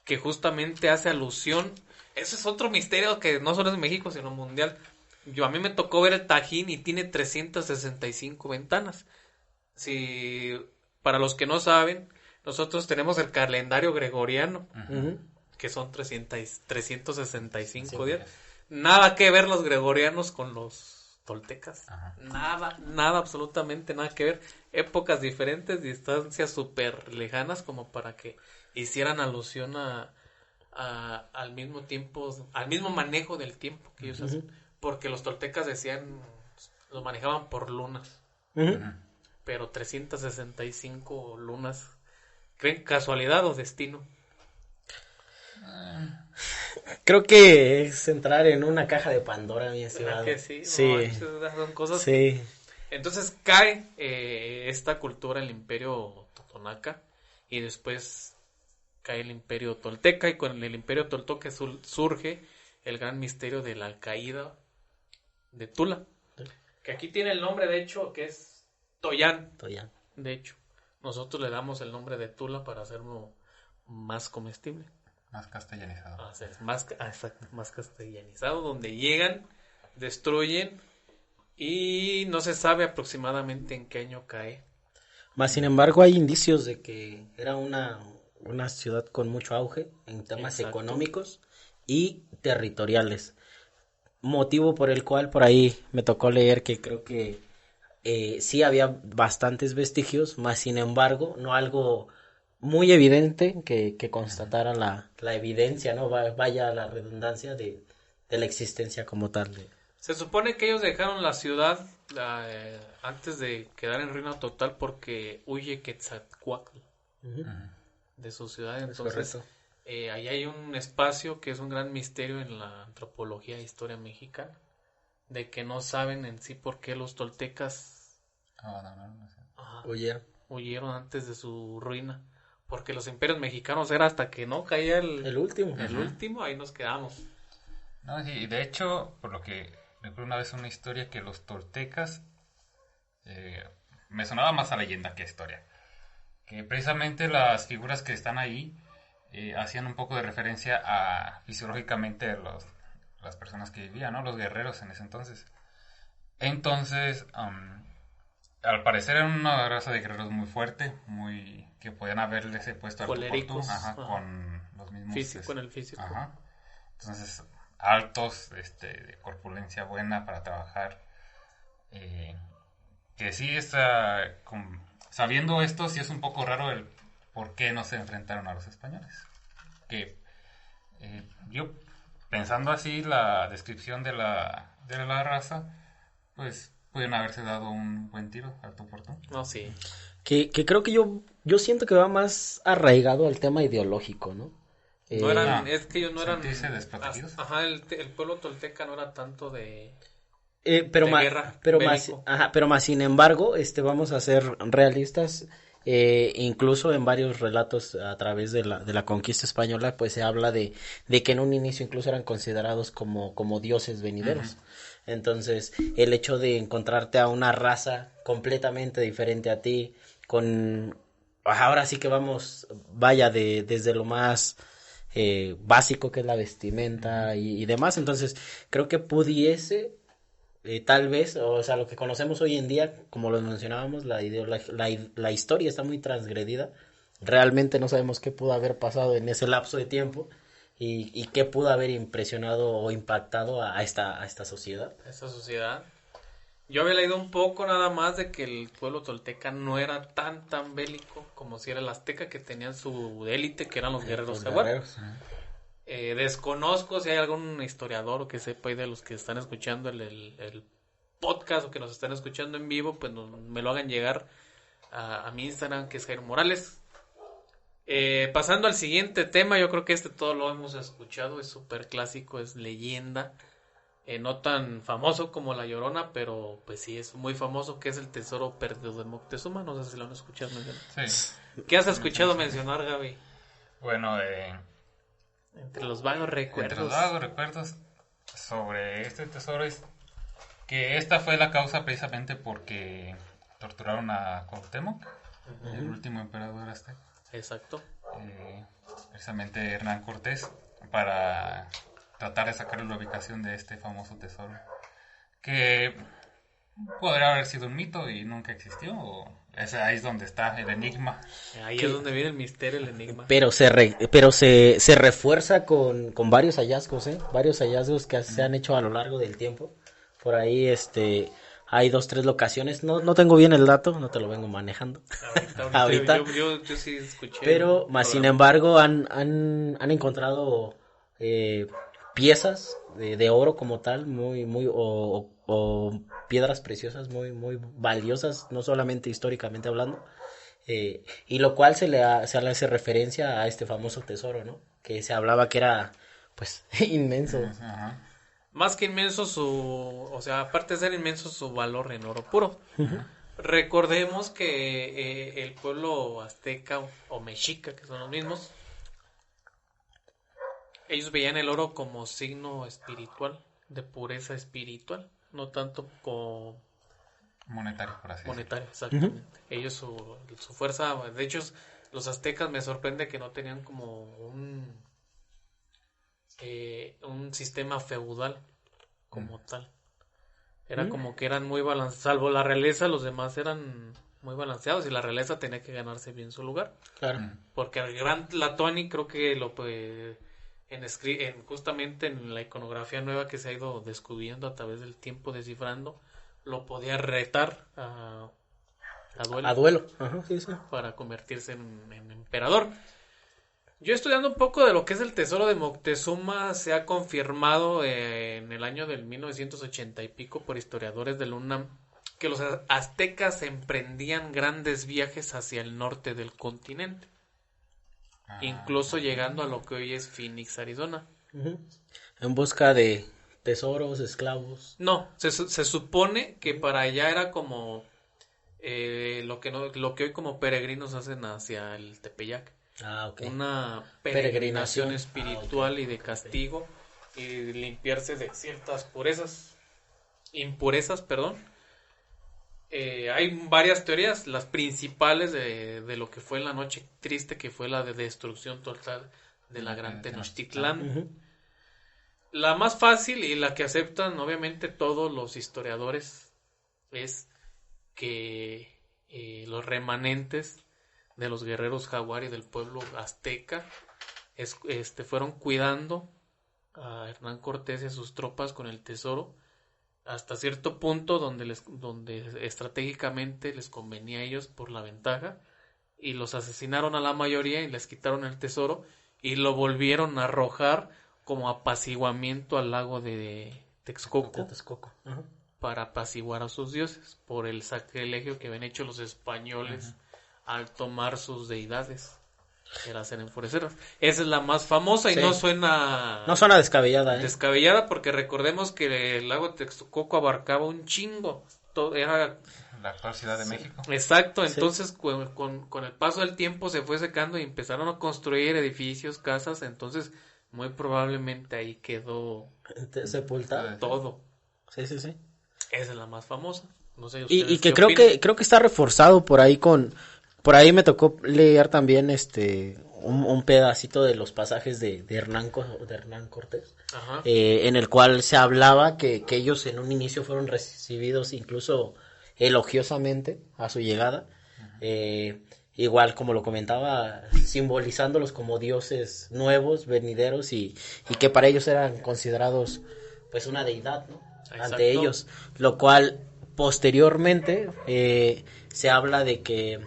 que justamente hace alusión, eso es otro misterio que no solo es en México, sino mundial. A mí me tocó ver el Tajín y tiene 365 ventanas. Para los que no saben, Nosotros tenemos el calendario gregoriano, Ujú. que son 365 días. Nada que ver los gregorianos con los toltecas. Nada, absolutamente nada que ver. Épocas diferentes, distancias súper lejanas, como para que hicieran alusión al mismo tiempo, al mismo manejo del tiempo que ellos hacen. Porque los toltecas decían, lo manejaban por lunas. Pero 365 lunas, ¿creen casualidad o destino? Creo que es entrar en una caja de Pandora, mi estimado. ¿Verdad que sí? Sí. No, son cosas. Sí. Entonces cae esta cultura, el imperio totonaca, y después cae el imperio tolteca, y con el imperio tolteca surge el gran misterio de la caída de Tula, que aquí tiene el nombre, de hecho, que es Toyán. De hecho, nosotros le damos el nombre de Tula para hacerlo más comestible. Más castellanizado. Más castellanizado, donde llegan, destruyen, y no se sabe aproximadamente en qué año cae. Más sin embargo, hay indicios de que era una ciudad con mucho auge en temas económicos y territoriales. Motivo por el cual por ahí me tocó leer que creo que sí había bastantes vestigios, más sin embargo, no algo muy evidente que constatara la evidencia, ¿no? Vaya la redundancia de la existencia como tal. Se supone que ellos dejaron la ciudad antes de quedar en ruina total porque huye Quetzalcóatl de su ciudad. Entonces, ahí hay un espacio que es un gran misterio en la antropología e historia mexicana, de que no saben en sí por qué los toltecas huyeron antes de su ruina. Porque los imperios mexicanos era hasta que no caía el último, ahí nos quedamos. No, sí, de hecho, por lo que recuerdo una vez una historia que los toltecas, me sonaba más a leyenda que a historia, que precisamente las figuras que están ahí hacían un poco de referencia a fisiológicamente las personas que vivían, ¿no? Los guerreros en ese entonces. Entonces, al parecer eran una raza de guerreros muy fuerte, que podían haberles puesto al coléricos, con los mismos físico en el físico. Entonces, altos, de corpulencia buena para trabajar. Que sí está sabiendo esto, sí es un poco raro el por qué no se enfrentaron a los españoles. Que yo, pensando así la descripción de la raza, pues pueden haberse dado un buen tiro al tú por tú. No, sí. Que creo que yo siento que va más arraigado al tema ideológico, ¿no? No eran, es que ellos no eran desprotegidos. El pueblo tolteca no era tanto de guerra, pero más sin embargo, vamos a ser realistas. Incluso en varios relatos a través de la conquista española, pues se habla de que en un inicio incluso eran considerados como dioses venideros. Entonces, el hecho de encontrarte a una raza completamente diferente a ti, ahora sí que vaya desde lo más básico que es la vestimenta y demás. Entonces, creo que pudiese tal vez, o sea, lo que conocemos hoy en día, como lo mencionábamos, la historia está muy transgredida. Realmente no sabemos qué pudo haber pasado en ese lapso de tiempo y qué pudo haber impresionado o impactado a esta sociedad. Esta sociedad. Yo había leído un poco nada más de que el pueblo tolteca no era tan bélico como si era el azteca, que tenían su élite, que eran los guerreros jaguar. Desconozco si hay algún historiador o que sepa de los que están escuchando el podcast o que nos están escuchando en vivo, pues me lo hagan llegar a mi Instagram, que es Jairo Morales. Pasando al siguiente tema, yo creo que todo lo hemos escuchado, es súper clásico, es leyenda, no tan famoso como La Llorona, pero pues sí es muy famoso, que es el tesoro perdido de Moctezuma. No sé si lo han escuchado mencionar. Sí. ¿Qué has escuchado mencionar, Gaby? Bueno, entre los vagos recuerdos sobre este tesoro es que esta fue la causa precisamente porque torturaron a Cuauhtémoc, el último emperador azteca. Exacto. Precisamente Hernán Cortés, para tratar de sacar la ubicación de este famoso tesoro. Que podría haber sido un mito y nunca existió. Ahí es donde está el enigma. Ahí es donde viene el misterio, el enigma. Pero se refuerza con varios hallazgos, varios hallazgos que se han hecho a lo largo del tiempo. Por ahí hay 2, 3 locaciones. No tengo bien el dato, no te lo vengo manejando. Ahorita. Yo sí escuché. Pero más sin embargo han encontrado piezas de oro como tal, o piedras preciosas muy valiosas, no solamente históricamente hablando, y lo cual se le hace referencia a este famoso tesoro, ¿no? Que se hablaba que era, pues, inmenso. Ajá. Más que inmenso aparte de ser inmenso, su valor en oro puro. Uh-huh. Recordemos que el pueblo azteca o mexica, que son los mismos, ellos veían el oro como signo espiritual, de pureza espiritual, no tanto como monetario, por así decirlo. Monetario, exactamente. Uh-huh. Ellos su fuerza, de hecho, los aztecas me sorprende que no tenían como un sistema feudal como tal. Era como que eran muy balanceados, salvo la realeza, los demás eran muy balanceados y la realeza tenía que ganarse bien su lugar. Claro. Porque el gran Tlatoani creo que justamente en la iconografía nueva que se ha ido descubriendo a través del tiempo, descifrando, lo podía retar a duelo. A duelo. Ajá, sí. Para convertirse en emperador. Yo estudiando un poco de lo que es el tesoro de Moctezuma, se ha confirmado en el año del 1980 y pico por historiadores del UNAM que los aztecas emprendían grandes viajes hacia el norte del continente, incluso llegando a lo que hoy es Phoenix, Arizona. Uh-huh. En busca de tesoros, esclavos. No, se supone que para allá era como lo que hoy como peregrinos hacen hacia el Tepeyac. Okay. Una peregrinación espiritual y de castigo y limpiarse de ciertas impurezas. Hay varias teorías, las principales de lo que fue la noche triste, que fue la de destrucción total de la gran Tenochtitlán. Uh-huh. La más fácil y la que aceptan obviamente todos los historiadores es que los remanentes de los guerreros jaguar y del pueblo azteca fueron cuidando a Hernán Cortés y a sus tropas con el tesoro hasta cierto punto donde estratégicamente les convenía a ellos por la ventaja, y los asesinaron a la mayoría y les quitaron el tesoro y lo volvieron a arrojar como apaciguamiento al lago de Texcoco. Uh-huh. Para apaciguar a sus dioses por el sacrilegio que habían hecho los españoles. Uh-huh. Al tomar sus deidades, que las eran enfureceras. Esa es la más famosa y no suena descabellada. Descabellada, porque recordemos que el lago de Texcoco abarcaba un chingo. Era la actual Ciudad de México. Exacto, entonces con el paso del tiempo se fue secando y empezaron a construir edificios, casas, entonces muy probablemente ahí quedó sepultado todo. Sí. Esa es la más famosa. No sé, y que creo que está reforzado por ahí por ahí me tocó leer también un pedacito de los pasajes de Hernán Cortés, en el cual se hablaba que ellos en un inicio fueron recibidos incluso elogiosamente a su llegada, igual como lo comentaba, simbolizándolos como dioses nuevos, venideros, y que para ellos eran considerados pues una deidad, ¿no? Ante ellos, lo cual posteriormente se habla de que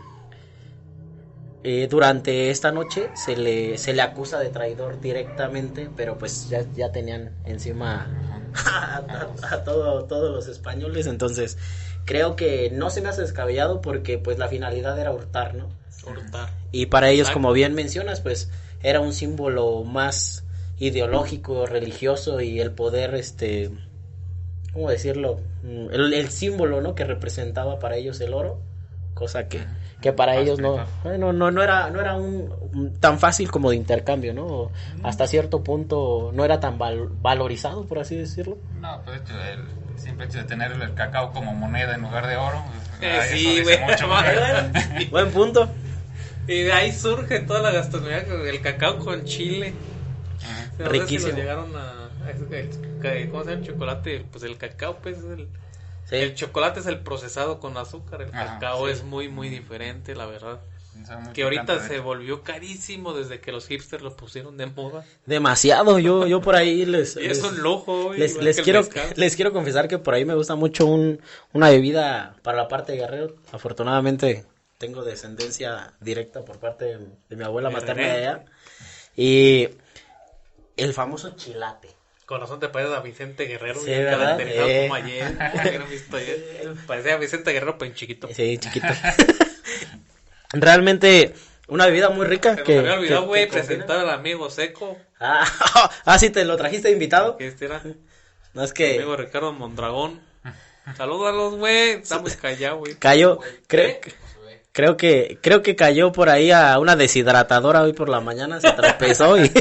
durante esta noche se le acusa de traidor directamente, pero pues ya tenían encima a todos los españoles, entonces creo que no se me hace descabellado porque pues la finalidad era hurtar, ¿no? Y para ellos, como bien mencionas, pues era un símbolo más ideológico, religioso, y el poder, ¿cómo decirlo? El símbolo, ¿no? Que representaba para ellos el oro, cosa que para ellos no era un tan fácil como de intercambio, ¿no? Hasta cierto punto no era tan valorizado, por así decirlo. No, pues de hecho, el simple hecho de tener el cacao como moneda en lugar de oro, sí, güey, buen punto. Y de ahí surge toda la gastronomía, el cacao con chile. Riquísimo. Si llegaron a ¿cómo se llama el chocolate? Pues el cacao, pues Sí. El chocolate es el procesado con azúcar, el Ajá, cacao sí. es muy, muy diferente, la verdad. Sabe muy Que ahorita picante, de se hecho. volvió carísimo desde que los hipsters lo pusieron de moda. Demasiado, yo por ahí Y es un lujo, güey, igual les que el quiero mezcal. les quiero confesar que por ahí me gusta mucho una bebida para la parte de Guerrero. Afortunadamente tengo descendencia directa por parte de mi abuela materna de allá. Y el famoso chilate. Con razón te pareces a Vicente Guerrero, Sí, bien ¿verdad? caracterizado como ayer. ¿No? Visto ayer? Parecía a Vicente Guerrero, pero en chiquito. Sí, chiquito. Realmente una bebida muy rica Se que nos había olvidado, que güey, combina. presentar al amigo Seco. Sí, te lo trajiste de invitado. Que este era No es el que amigo Ricardo Mondragón. Salúdalos, güey. Estamos callados, güey. cayó, creo que cayó por ahí a una deshidratadora hoy por la mañana, se tropezó y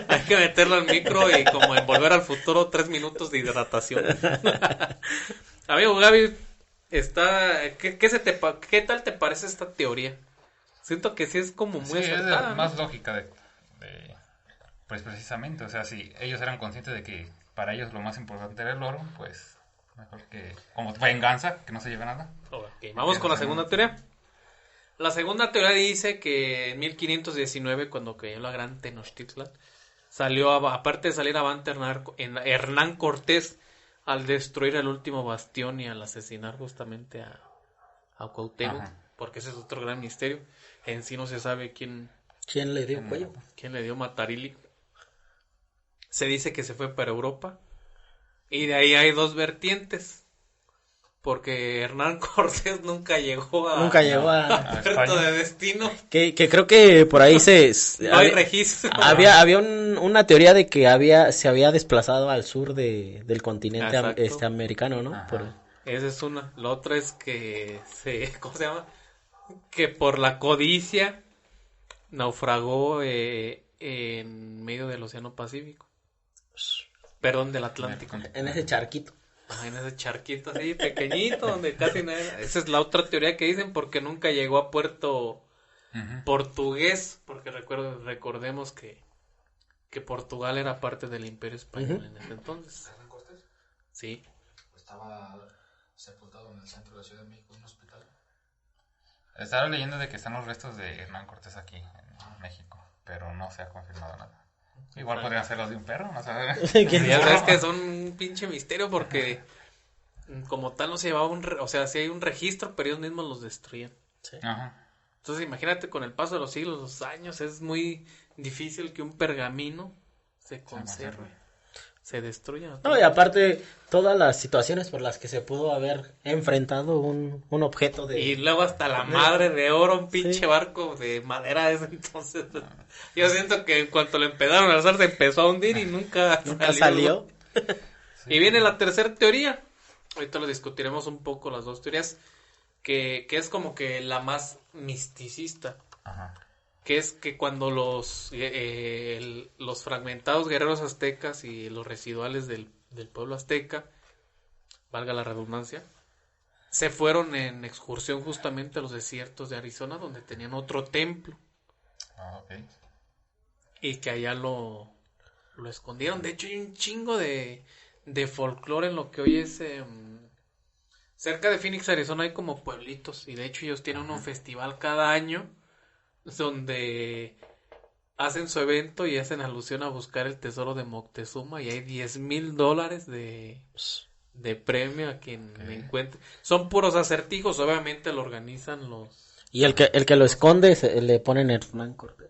Hay que meterlo al micro y como en Volver al Futuro, 3 minutos de hidratación. Amigo Gaby, ¿qué tal te parece esta teoría? Siento que sí es como muy Sí, es acertada, ¿no? más lógica pues precisamente, o sea, si ellos eran conscientes de que para ellos lo más importante era el oro, pues mejor que como venganza, que no se lleve nada. Ok, vamos con la segunda teoría. La segunda teoría dice que en 1519, cuando cayó la gran Tenochtitlan, aparte de salir avante Hernán Cortés al destruir el último bastión y al asesinar justamente a Cuauhtémoc, Ajá. porque ese es otro gran misterio. En sí no se sabe quién ¿quién le dio cuello? le dio Matarili. Se dice que se fue para Europa. Y de ahí hay dos vertientes. Porque Hernán Cortés nunca llegó a Puerto España. de Destino. Que creo que por ahí No hay registro. había una teoría de que se había desplazado al sur del continente Exacto. americano, ¿no? Esa es una. La otra es que ¿cómo se llama? Que por la codicia naufragó en medio del Océano Pacífico. Perdón, del Atlántico. En ese charquito. En ese charquito así pequeñito donde casi nada. Esa es la otra teoría que dicen porque nunca llegó a puerto portugués, porque recordemos que Portugal era parte del Imperio Español en ese entonces. ¿Hernán Cortés? Sí. Estaba sepultado en el centro de la Ciudad de México, en un hospital. Estaba leyendo de que están los restos de Hernán Cortés aquí en México, pero no se ha confirmado nada. Igual podrían ser los de un perro, no sabes. Ya sabes que son un pinche misterio porque como tal no se llevaba o sea, sí hay un registro, pero ellos mismos los destruían. Sí. Ajá. Entonces imagínate con el paso de los siglos, los años, es muy difícil que un pergamino se conserve, se destruya. No, y aparte, todas las situaciones por las que se pudo haber enfrentado un objeto de... Y luego hasta la madre de oro, un pinche barco de madera de ese entonces. Yo siento que en cuanto lo empezaron a alzar se empezó a hundir y nunca salió. Y viene la tercera teoría. Ahorita lo discutiremos un poco las dos teorías. Que es como que la más misticista. Ajá. Que es que cuando los fragmentados guerreros aztecas y los residuales del pueblo azteca, valga la redundancia, se fueron en excursión justamente a los desiertos de Arizona, donde tenían otro templo. Okay. Y que allá lo escondieron. De hecho, hay un chingo de folclore en lo que hoy es... cerca de Phoenix, Arizona, hay como pueblitos. Y de hecho ellos tienen un festival cada año donde hacen su evento y hacen alusión a buscar el tesoro de Moctezuma. Y hay $10,000 de premio a quien encuentre. Son puros acertijos, obviamente lo organizan los... Y el que lo esconde le ponen Hernán Cortés.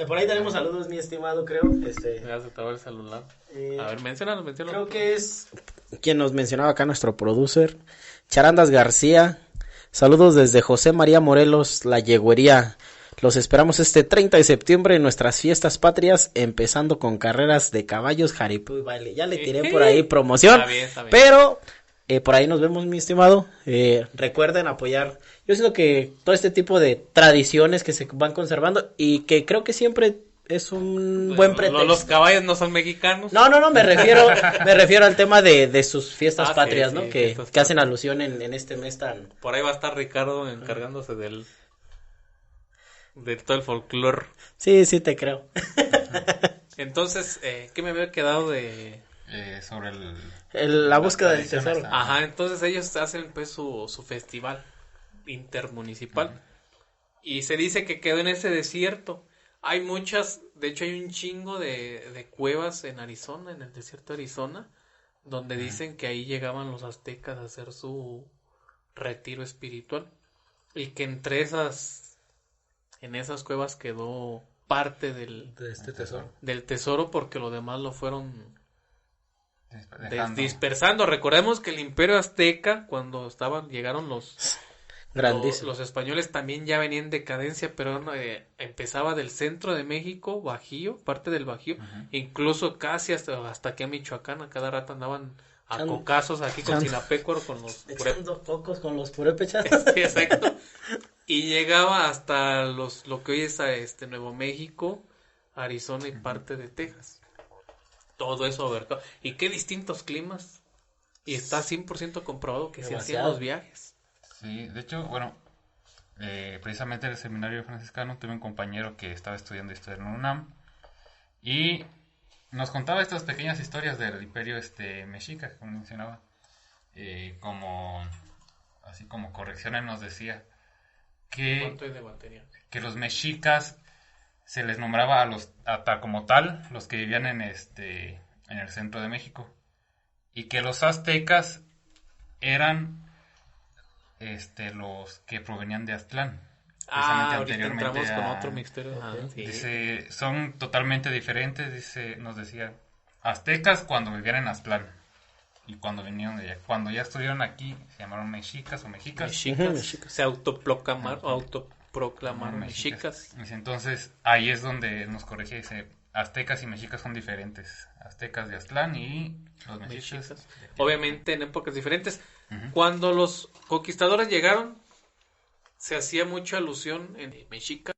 Por ahí tenemos saludos, mi estimado, creo. Ya se te va el celular. A ver, menciónalo. Creo que es quien nos mencionaba acá, nuestro producer, Charandas García. Saludos desde José María Morelos, La Yegüería. Los esperamos este 30 de septiembre en nuestras fiestas patrias, empezando con carreras de caballos, jaripeo y baile. Ya le tiré por ahí promoción, está bien. pero por ahí nos vemos, mi estimado. Recuerden apoyar. Yo siento que todo este tipo de tradiciones que se van conservando y que creo que siempre es un buen pretexto. Los caballos no son mexicanos. No, me refiero al tema de sus fiestas patrias, sí, ¿no? sí, Que fiestas hacen alusión en este mes tan... Por ahí va a estar Ricardo encargándose de todo el folclore. Sí, te creo. Entonces, ¿qué me había quedado de sobre la búsqueda del tesoro. Ajá, entonces ellos hacen pues su festival intermunicipal. Y se dice que quedó en ese desierto. Hay muchas, de hecho hay un chingo de cuevas en Arizona, en el desierto de Arizona, donde dicen que ahí llegaban los aztecas a hacer su retiro espiritual. Y que en esas cuevas quedó parte de este tesoro. Del tesoro, porque lo demás lo fueron dispersando. Recordemos que el Imperio Azteca, cuando llegaron los españoles, también ya venían en decadencia, pero empezaba del centro de México, Bajío, parte del Bajío, incluso casi hasta aquí a Michoacán, a cada rato andaban a cocazos aquí con Sinapecuaro, con los pocos con los purépechas. Sí, exacto. Y llegaba hasta lo que hoy es Nuevo México, Arizona y parte de Texas. Todo eso abarcado. Y qué distintos climas. Y está 100% comprobado que se hacían los viajes. Sí, de hecho, bueno, precisamente en el seminario franciscano tuve un compañero que estaba estudiando historia en UNAM y nos contaba estas pequeñas historias del imperio mexica, como mencionaba, así como correcciones nos decía que los mexicas se les nombraba como tal los que vivían en el centro de México, y que los aztecas eran los que provenían de Aztlán. Ahorita entramos con otro misterio. Sí. Dice, son totalmente diferentes, nos decía, aztecas cuando vivían en Aztlán y cuando vinieron de allá. Cuando ya estuvieron aquí se llamaron mexicas o mexicas. Se autoproclamaron mexicas. Entonces ahí es donde nos corrige, dice, aztecas y mexicas son diferentes. Aztecas de Aztlán y los mexicas. Obviamente en épocas diferentes. Cuando los conquistadores llegaron, se hacía mucha alusión en mexica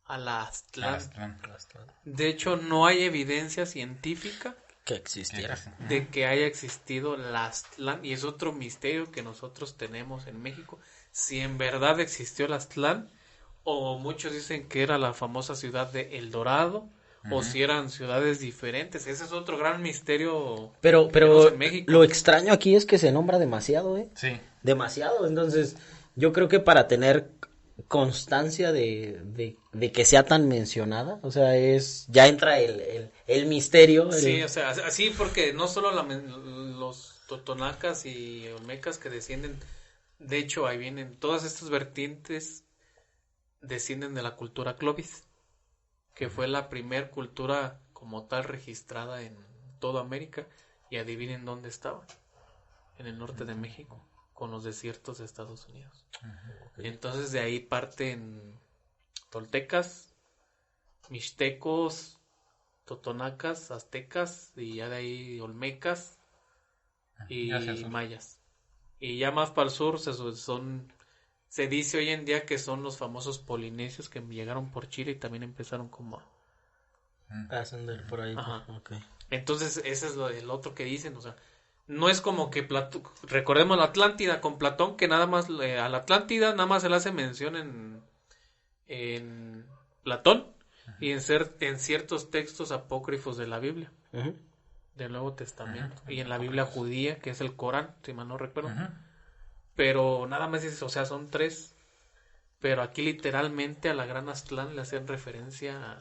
a la Aztlán. De hecho, no hay evidencia científica que existiera de que haya existido la Aztlán, y es otro misterio que nosotros tenemos en México, si en verdad existió la Aztlán, o muchos dicen que era la famosa ciudad de El Dorado, o si eran ciudades diferentes. Ese es otro gran misterio. Pero en México. Lo extraño aquí es que se nombra demasiado, Sí. Demasiado. Entonces, yo creo que para tener constancia de que sea tan mencionada, o sea, ya entra el misterio. Sí, o sea, así, porque no solo los totonacas y olmecas que descienden, de hecho, ahí vienen todas estas vertientes, descienden de la cultura Clovis, que fue la primer cultura como tal registrada en toda América, y adivinen dónde estaba, en el norte de México, con los desiertos de Estados Unidos. Entonces de ahí parten toltecas, mixtecos, totonacas, aztecas, y ya de ahí olmecas y mayas. Y ya más para el sur se dice hoy en día que son los famosos polinesios que llegaron por Chile y también empezaron como a ascender por ahí. Okay. Entonces ese es el otro que dicen, o sea, no es como que recordemos la Atlántida con Platón, que nada más a la Atlántida nada más se le hace mención en Platón y en ciertos textos apócrifos de la Biblia, del Nuevo Testamento, y en la Biblia judía, que es el Corán, si mal no recuerdo. Pero nada más dices, o sea, son 3. Pero aquí literalmente a la Gran Aztlán le hacen referencia.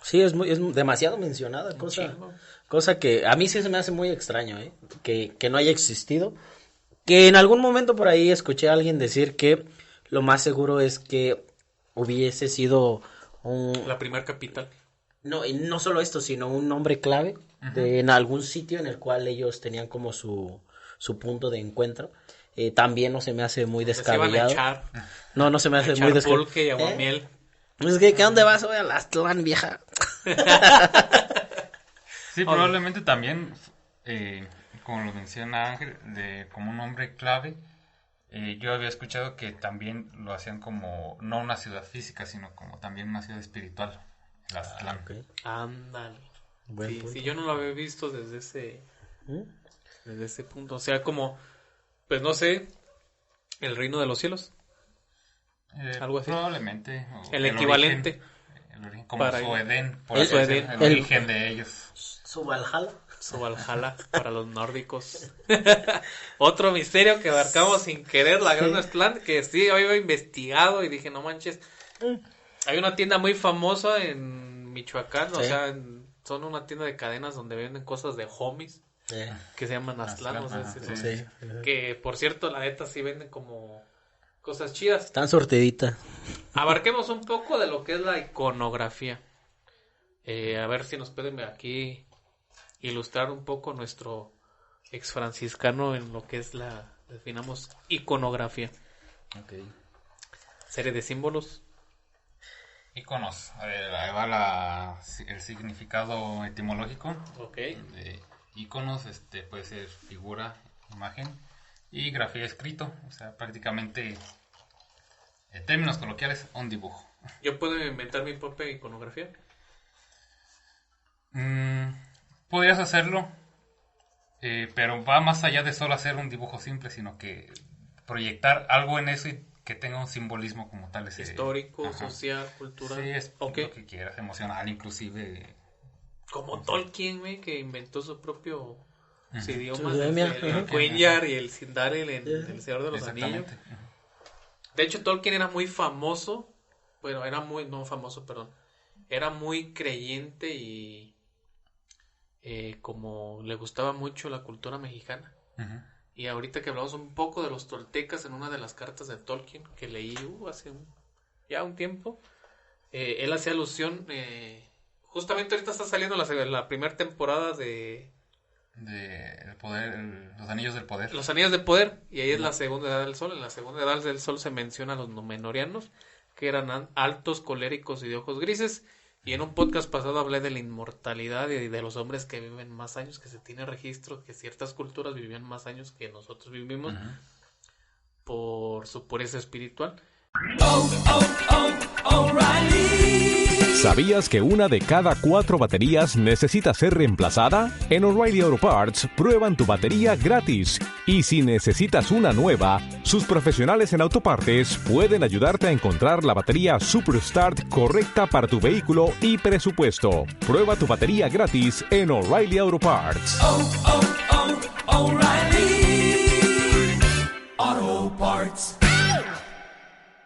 Sí, es demasiado mencionada, cosa que a mí sí se me hace muy extraño, que no haya existido. Que en algún momento por ahí escuché a alguien decir que lo más seguro es que hubiese sido la primera capital. No, y no solo esto, sino un nombre clave en algún sitio en el cual ellos tenían como su punto de encuentro. También no se me hace muy descabellado. No se me hace muy descabellado. Pulque y aguamiel. Es que ¿a dónde vas hoy? A la Aztlán, vieja. Sí, probablemente también, como lo menciona Ángel, como un nombre clave. Yo había escuchado que también lo hacían como, no una ciudad física, sino como también una ciudad espiritual. La Aztlán. Ándale. Sí, yo no lo había visto desde ese punto. O sea, como, pues no sé, el reino de los cielos. Algo así. Probablemente. El equivalente. El origen como su Edén, por el origen de ellos. Su Valhalla. Su Valhalla para los nórdicos. Otro misterio que abarcamos sin querer, la Gran Aztlán, que sí, yo había investigado y dije, no manches. Hay una tienda muy famosa en Michoacán, o sea, son una tienda de cadenas donde venden cosas de homies, que se llaman Aztlán, no sé si Sí. que por cierto, la neta sí venden como cosas chidas. Están sorteditas. Abarquemos un poco de lo que es la iconografía. A ver si nos pueden aquí ilustrar un poco nuestro ex franciscano en lo que es definamos iconografía. Okay. Serie de símbolos. Iconos. A ver, ahí va el significado etimológico. Ok. De iconos, puede ser figura, imagen, y grafía escrito. O sea, prácticamente, en términos coloquiales, un dibujo. ¿Yo puedo inventar mi propia iconografía? Podrías hacerlo, pero va más allá de solo hacer un dibujo simple, sino que proyectar algo en eso y que tenga un simbolismo como tal. Histórico, social, cultural. Sí, es lo que quieras, emocional inclusive. Como Tolkien, güey, que inventó su propio idioma, Su el Quenya y el Sindarin en El Señor de los Anillos. De hecho, Tolkien era muy famoso, bueno, era muy creyente y como le gustaba mucho la cultura mexicana. Y ahorita que hablamos un poco de los toltecas en una de las cartas de Tolkien que leí hace ya un tiempo, él hacía alusión, justamente ahorita está saliendo la primera temporada de el poder, los anillos del poder. Los anillos del poder, y ahí es la segunda edad del sol. En la segunda edad del sol se menciona a los Númenóreanos, que eran altos, coléricos y de ojos grises. Y en un podcast pasado hablé de la inmortalidad y de los hombres que viven más años, que se tiene registro que ciertas culturas vivían más años que nosotros vivimos por su pureza espiritual. ¿Sabías que una de cada 4 baterías necesita ser reemplazada? En O'Reilly Auto Parts prueban tu batería gratis. Y si necesitas una nueva, sus profesionales en autopartes pueden ayudarte a encontrar la batería Superstart correcta para tu vehículo y presupuesto. Prueba tu batería gratis en O'Reilly Auto Parts. O'Reilly Auto Parts.